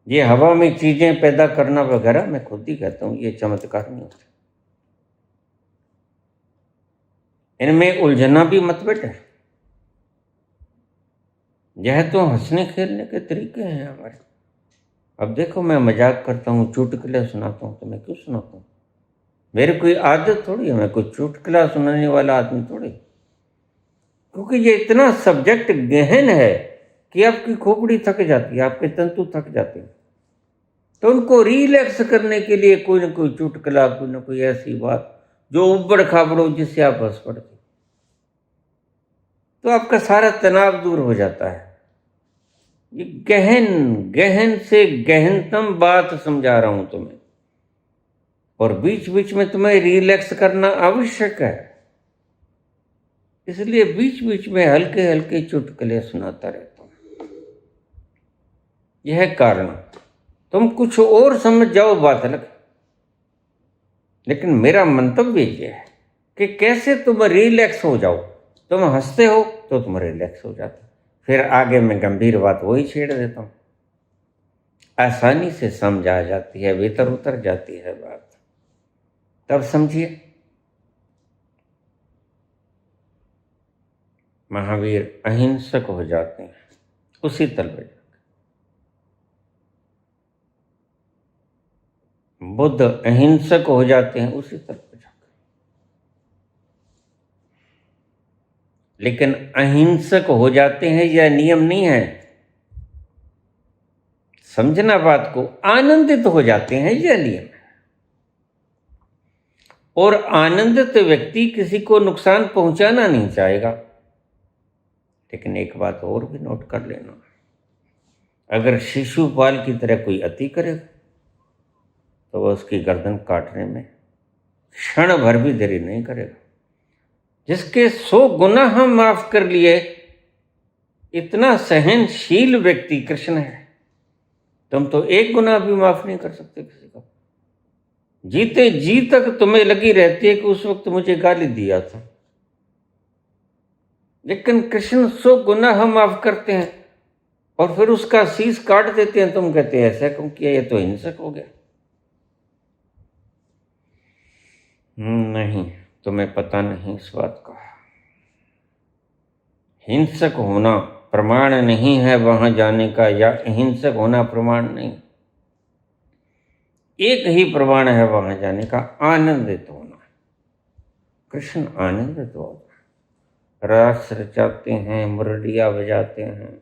ये हवा में चीजें पैदा करना वगैरह मैं खुद ही कहता हूं, ये चमत्कार नहीं होता। इनमें उलझना भी मत बेटे। यह तो हंसने खेलने के तरीके हैं हमारे। अब देखो मैं मजाक करता हूँ, चुटकुले सुनाता हूँ, तो मैं क्यों सुनाता हूँ? मेरी कोई आदत थोड़ी है, मैं कोई चुटकुला सुनाने वाला आदमी थोड़ी। क्योंकि ये इतना सब्जेक्ट गहन है कि आपकी खोपड़ी थक जाती है, आपके तंतु थक जाते हैं। तो उनको रिलैक्स करने के लिए कोई ना कोई चुटकुला, कोई ना कोई ऐसी बात जो उबड़ खाबड़ हो, जिससे आप हंस पड़ते, तो आपका सारा तनाव दूर हो जाता है। ये गहन गहन से गहनतम बात समझा रहा हूं तुम्हें, और बीच बीच में तुम्हें रिलैक्स करना आवश्यक है। इसलिए बीच बीच में हल्के हल्के चुटकुले सुनाता रहता हूं। यह कारण, तुम कुछ और समझ जाओ बात अलग। लेकिन मेरा मंतव्य ये है कि कैसे तुम रिलैक्स हो जाओ। तुम हंसते हो तो तुम रिलैक्स हो जाते हो, फिर आगे मैं गंभीर बात वही छेड़ देता हूँ, आसानी से समझ आ जाती है, भीतर उतर जाती है बात, तब समझिए। महावीर अहिंसक हो जाते हैं उसी तल पे जाकर, बुद्ध अहिंसक हो जाते हैं उसी तल पे जाकर। लेकिन अहिंसक हो जाते हैं यह नियम नहीं है, समझना बात को, आनंदित हो जाते हैं यह नियम है। और आनंदित व्यक्ति किसी को नुकसान पहुंचाना नहीं चाहेगा। लेकिन एक बात और भी नोट कर लेना, अगर शिशुपाल की तरह कोई अति करे तो वह उसकी गर्दन काटने में क्षण भर भी देरी नहीं करेगा। जिसके 100 गुनाह माफ कर लिए, इतना सहनशील व्यक्ति कृष्ण है। तुम तो एक गुनाह भी माफ नहीं कर सकते किसी का। जीते जी तक तुम्हें लगी रहती है कि उस वक्त मुझे गाली दिया था, लेकिन कृष्ण 100 गुनाह माफ करते हैं और फिर उसका शीश काट देते हैं। तुम कहते हैं ऐसा क्यों किया, ये तो हिंसक हो गया। नहीं, तुम्हें पता नहीं इस बात का। हिंसक होना प्रमाण नहीं है वहां जाने का, या अहिंसक होना प्रमाण नहीं। एक ही प्रमाण है वहां जाने का, आनंदित होना। कृष्ण आनंदित होता है, रास रचाते हैं, मुरलिया बजाते हैं।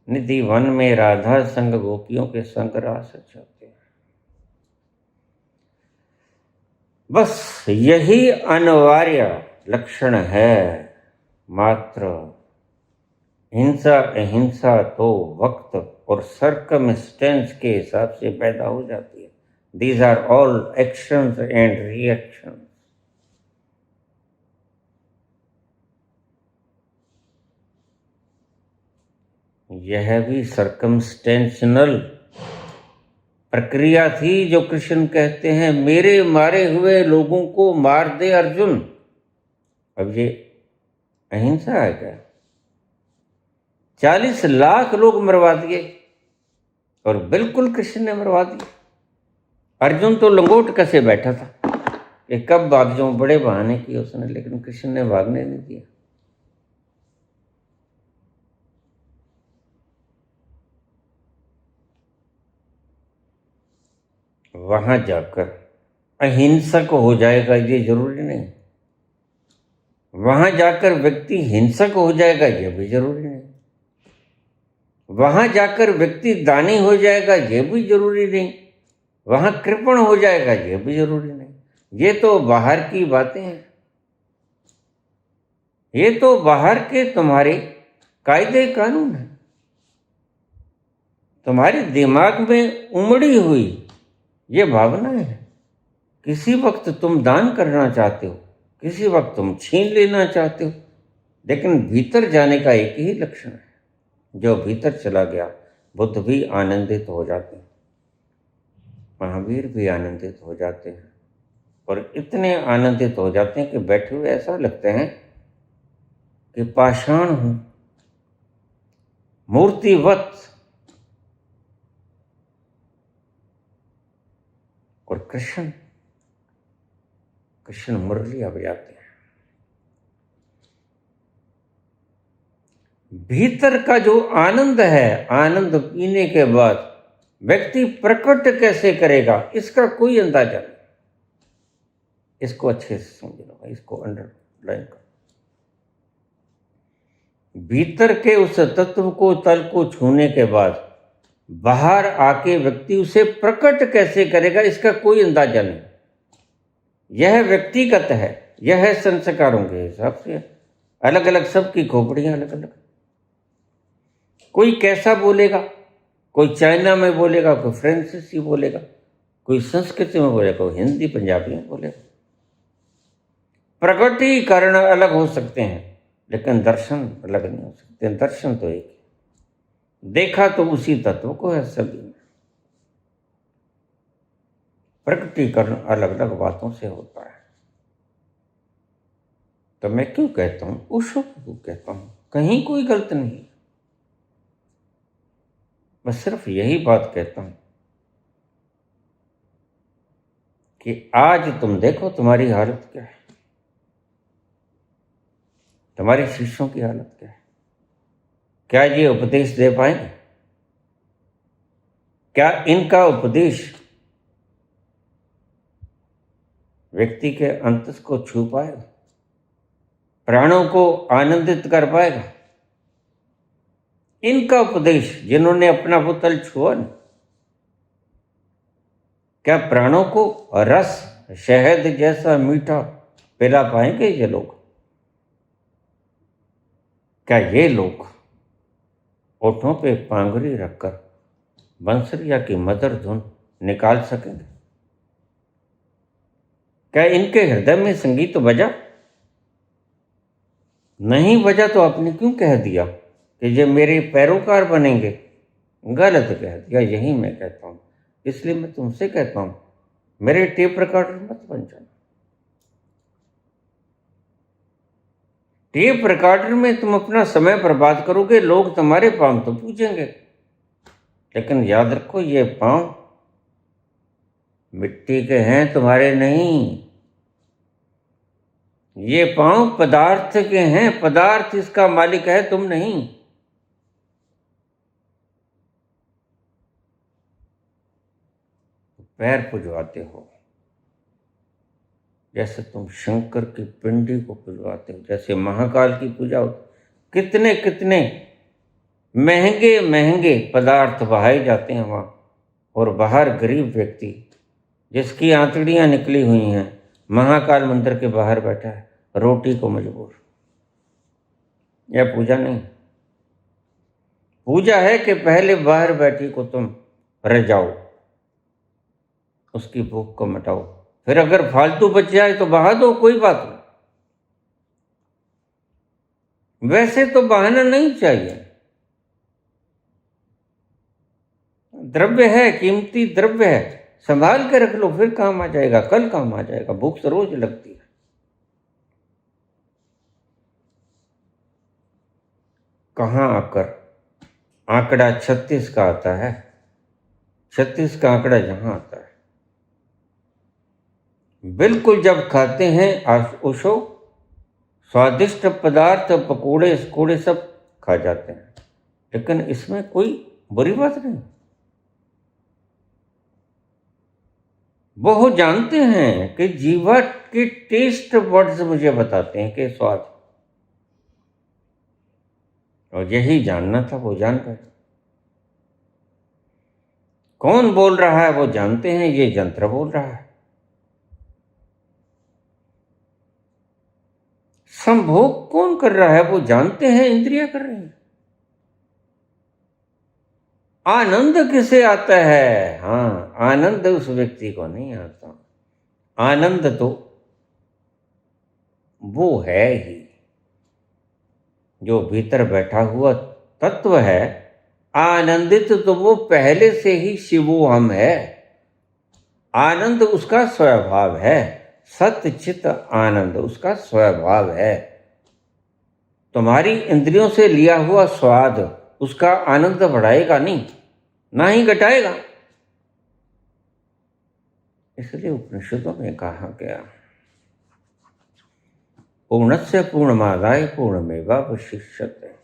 निधि वन में राधा संग गोपियों के संग रास रचाते हैं। बस यही अनिवार्य लक्षण है मात्र। हिंसा अहिंसा तो वक्त और सर्कमस्टेंस के हिसाब से पैदा हो जाती है। These are all actions and reactions. यह भी सर्कमस्टेंशनल प्रक्रिया थी जो कृष्ण कहते हैं मेरे मारे हुए लोगों को मार दे अर्जुन। अब ये अहिंसा है क्या? 40 लाख लोग मरवा दिए और बिल्कुल कृष्ण ने मरवा दिया। अर्जुन तो लंगोट कसे बैठा था कि कब भाग जाऊं, बड़े बहाने किए उसने, लेकिन कृष्ण ने भागने नहीं दिया। वहां जाकर अहिंसक हो जाएगा ये जरूरी नहीं, वहां जाकर व्यक्ति हिंसक हो जाएगा ये भी जरूरी नहीं, वहां जाकर व्यक्ति दानी हो जाएगा ये भी जरूरी नहीं, वहां कृपण हो जाएगा ये भी जरूरी नहीं। ये तो बाहर की बातें हैं, ये तो बाहर के तुम्हारे कायदे कानून हैं, तुम्हारे दिमाग में उमड़ी हुई ये भावनाएं हैं। किसी वक्त तुम दान करना चाहते हो, किसी वक्त तुम छीन लेना चाहते हो, लेकिन भीतर जाने का एक ही लक्षण है। जो भीतर चला गया, बुद्ध भी आनंदित हो जाते हैं, महावीर भी आनंदित हो जाते हैं, और इतने आनंदित हो जाते हैं कि बैठे हुए ऐसा लगते हैं कि पाषाण हूं, मूर्तिवत। और कृष्ण मुरलियां बजाते हैं। भीतर का जो आनंद है, आनंद पीने के बाद व्यक्ति प्रकट कैसे करेगा इसका कोई अंदाजा नहीं। इसको अच्छे से समझ लो, इसको अंडरलाइन करो। भीतर के उस तत्व को, तल को छूने के बाद बाहर आके व्यक्ति उसे प्रकट कैसे करेगा इसका कोई अंदाजा नहीं। यह व्यक्तिगत है, यह संस्कारों के हिसाब से अलग अलग, सबकी खोपड़ियां अलग अलग। कोई कैसा बोलेगा, कोई चाइना में बोलेगा, कोई फ्रांसीसी बोलेगा, कोई संस्कृति में बोलेगा, कोई हिंदी पंजाबी में बोलेगा। प्रकटीकरण अलग हो सकते हैं लेकिन दर्शन अलग नहीं हो सकते। दर्शन तो एक है, देखा तो उसी तत्व को है सभी में। प्रकटीकरण अलग अलग बातों से होता है। तो मैं क्यों कहता हूं, ओशो क्यों कहता हूं, कहीं कोई गलत नहीं, मैं सिर्फ यही बात कहता हूं कि आज तुम देखो तुम्हारी हालत क्या है, तुम्हारे शिष्यों की हालत क्या है। क्या ये उपदेश दे पाएंगे? क्या इनका उपदेश व्यक्ति के अंतस को छू पाएगा, प्राणों को आनंदित कर पाएगा? इनका उपदेश जिन्होंने अपना वो तल छुआ न, क्या प्राणों को रस शहद जैसा मीठा पिला पाएंगे ये लोग? क्या ये लोग ओठों पे पांगुरी रखकर बंसरिया की मधुर धुन निकाल सकेंगे? क्या इनके हृदय में संगीत बजा? नहीं बजा तो आपने क्यों कह दिया कि ये मेरे पैरोकार बनेंगे? गलत कह दिया, यही मैं कहता हूं। इसलिए मैं तुमसे कहता हूं, मेरे टेप रिकॉर्डर मत बन जाना। टेप रिकॉर्डर में तुम अपना समय बर्बाद करोगे, लोग तुम्हारे पांव तो पूजेंगे, लेकिन याद रखो ये पांव मिट्टी के हैं, तुम्हारे नहीं। ये पांव पदार्थ के हैं, पदार्थ इसका मालिक है, तुम नहीं। पैर पुजवाते हो जैसे तुम शंकर की पिंडी को पुजवाते हो, जैसे महाकाल की पूजा हो। कितने कितने महंगे महंगे पदार्थ बहाए जाते हैं वहाँ, और बाहर गरीब व्यक्ति जिसकी आंतड़ियाँ निकली हुई हैं महाकाल मंदिर के बाहर बैठा है, रोटी को मजबूर। यह पूजा नहीं। पूजा है कि पहले बाहर बैठी को तुम रजाओ, उसकी भूख को मिटाओ, फिर अगर फालतू बच जाए तो बहा दो, कोई बात नहीं। वैसे तो बहाना नहीं चाहिए। द्रव्य है, कीमती द्रव्य है, संभाल के रख लो, फिर काम आ जाएगा, कल काम आ जाएगा। भूख तो रोज लगती है। कहाँ आकर आंकड़ा 36 का आता है, 36 का आंकड़ा जहां आता है। बिल्कुल जब खाते हैं ओशो, स्वादिष्ट पदार्थ पकोड़े स्कोड़े सब खा जाते हैं, लेकिन इसमें कोई बुरी बात नहीं। वो जानते हैं कि जीवा के टेस्ट वर्ड्स मुझे बताते हैं कि स्वाद, और यही जानना था, वो जान गए। कौन बोल रहा है वो जानते हैं, ये यंत्र बोल रहा है। संभोग कौन कर रहा है वो जानते हैं, इंद्रियां कर रही हैं। आनंद किसे आता है? हाँ, आनंद उस व्यक्ति को नहीं आता। आनंद तो वो है ही जो भीतर बैठा हुआ तत्व है। आनंदित तो वो पहले से ही शिवो हम है। आनंद उसका स्वभाव है, सत्य चित आनंद उसका स्वभाव है। तुम्हारी इंद्रियों से लिया हुआ स्वाद उसका आनंद बढ़ाएगा नहीं, ना ही घटाएगा। इसलिए उपनिषदों में कहा गया, पूर्णस्य पूर्णमादाय पूर्णमेवावशिष्यते।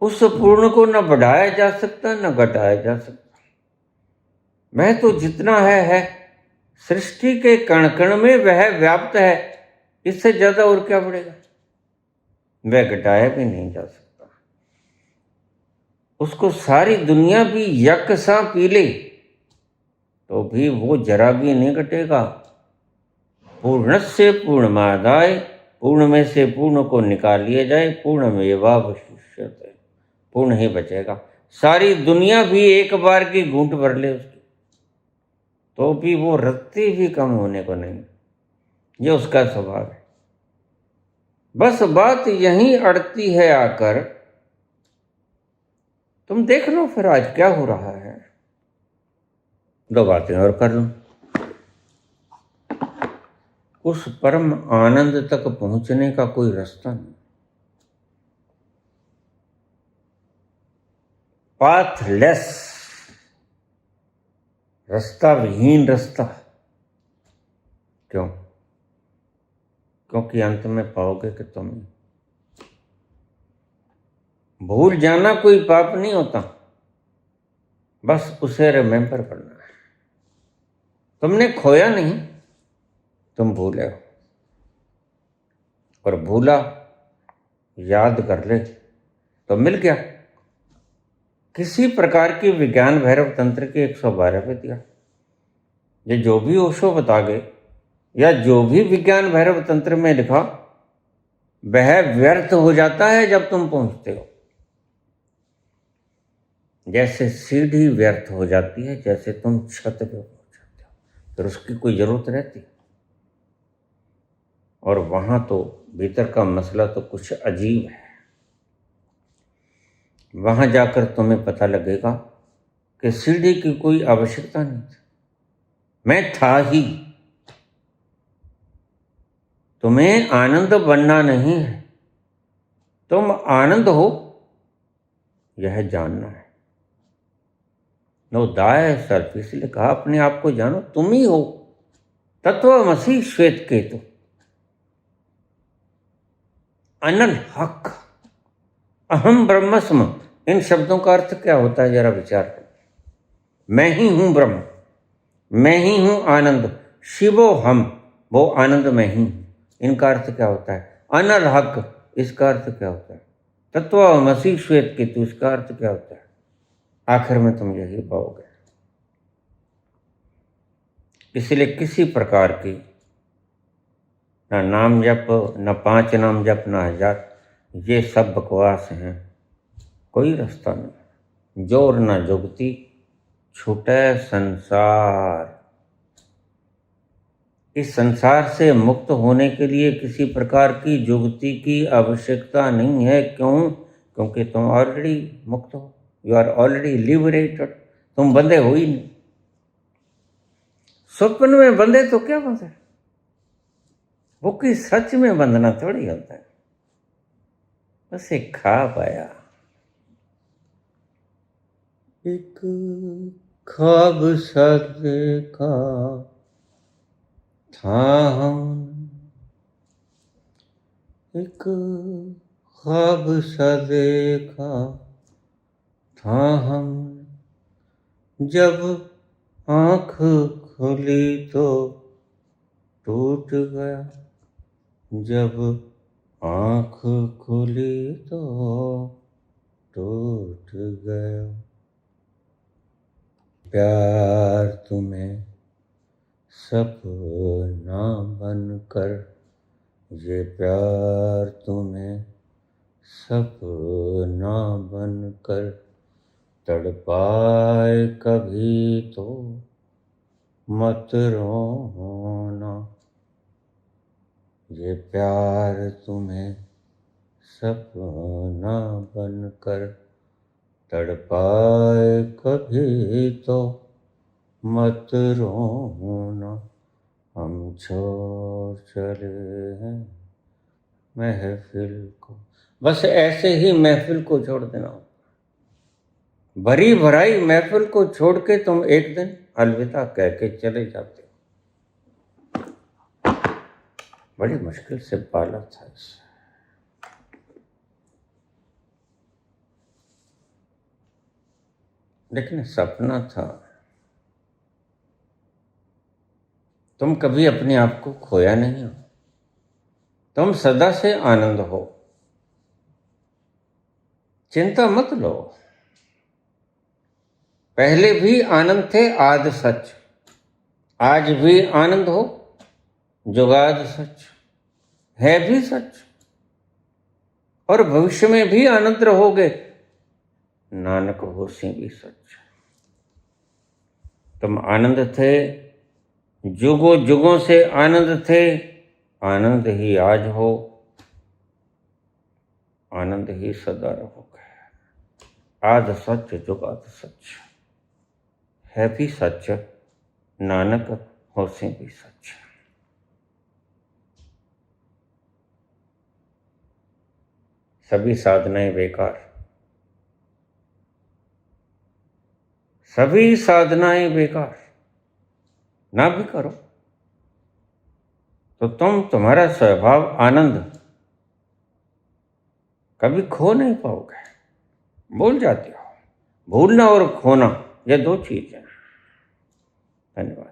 उस पूर्ण को न बढ़ाया जा सकता न घटाया जा सकता। वह तो जितना है सृष्टि के कण कण में वह व्याप्त है, इससे ज्यादा और क्या बढ़ेगा? वह घटाया भी नहीं जा सकता। उसको सारी दुनिया भी यकसा पी ले तो भी वो जरा भी नहीं घटेगा। पूर्णस्य पूर्णमादाय, पूर्ण में से पूर्ण को निकाल लिया जाए, पूर्णमेवावशिष्यते, पूर्ण ही बचेगा। सारी दुनिया भी एक बार की घूंट भर ले उसकी, तो भी वो रत्ती भी कम होने को नहीं। ये उसका स्वभाव है। बस बात यहीं अड़ती है आकर। तुम देख लो फिर आज क्या हो रहा है। दो बातें और कर लूं। उस परम आनंद तक पहुंचने का कोई रास्ता नहीं, पाथलेस, रास्ता विहीन रास्ता। क्यों? क्योंकि अंत में पाओगे कि तुम भूल जाना कोई पाप नहीं होता, बस उसे रिमेंबर करना है। तुमने खोया नहीं, तुम भूले हो, और भूला याद कर ले तो मिल गया। किसी प्रकार की विज्ञान भैरव तंत्र की 112 पे दिया, ये जो भी ओशो बता गए या जो भी विज्ञान भैरव तंत्र में लिखा, वह व्यर्थ हो जाता है जब तुम पहुंचते हो। जैसे सीढ़ी व्यर्थ हो जाती है, जैसे तुम छत पे पहुंच जाते हो, फिर उसकी कोई जरूरत रहती। और वहां तो भीतर का मसला तो कुछ अजीब है। वहां जाकर तुम्हें पता लगेगा कि सीढ़ी की कोई आवश्यकता नहीं थी, मैं था ही। तुम्हें आनंद बनना नहीं है, तुम आनंद हो, यह जानना है। नो दाय सेल्फ, इसलिए कहा अपने आप को जानो, तुम ही हो तत्वमसि श्वेत केतु, अनल हक, अहम ब्रह्मस्म। इन शब्दों का अर्थ क्या होता है, जरा विचार करो। मैं ही हूं ब्रह्म, मैं ही हूं आनंद, शिवो हम, वो आनंद मैं ही हूं। इनका अर्थ क्या होता है? अनल हक, इसका अर्थ क्या होता है? तत्वमसि श्वेत केतु, इसका अर्थ क्या होता है? आखिर में तुम यही पाओगे। इसलिए किसी प्रकार की ना नाम जप, न 5 नाम जप, न 1000, ये सब बकवास हैं। कोई रास्ता नहीं, जोर न जुगती, छूटे संसार। इस संसार से मुक्त होने के लिए किसी प्रकार की जुगती की आवश्यकता नहीं है। क्यों? क्योंकि तुम ऑलरेडी मुक्त हो, यू आर ऑलरेडी लिबरेटेड। तुम बंधे हो ही नहीं। स्वप्न में बंधे तो क्या बंधे, वो कि सच में बंधना थोड़ी होता है, उसे खा पाया। एक ख्वाब सा देखा था हम, एक ख्वाब सा देखा था हम, जब आँख खुली तो टूट गया, जब आँख खुली तो टूट गया। प्यार तुम्हें सपना बनकर, ये प्यार तुम्हें सपना बनकर तड़पाए कभी तो मत रोना। ये प्यार तुम्हें सपना बनकर तड़पाए कभी तो मत रोना। हम छोड़ चले हैं महफिल को, बस ऐसे ही महफिल को छोड़ देना। भरी भराई महफिल को छोड़ के तुम एक दिन अलविदा कह के चले जाते हो। बड़ी मुश्किल से पाला था इसे, लेकिन सपना था। तुम कभी अपने आप को खोया नहीं हो, तुम सदा से आनंद हो। चिंता मत लो, पहले भी आनंद थे, आद सच। आज भी आनंद हो, जुगाद सच है भी सच, और भविष्य में भी आनंद रहोगे, नानक होसी भी सच। तुम आनंद थे, जुगों जुगों से आनंद थे, आनंद ही आज हो, आनंद ही सदा रहोगे। आद सच जुगाद सच है भी सच, नानक होसे भी सच। सभी साधनाएं बेकार, सभी साधनाएं बेकार ना भी करो तो तुम्हारा स्वभाव आनंद कभी खो नहीं पाओगे, भूल जाते हो। भूलना और खोना ये दो चीजें हैं। धन्यवाद।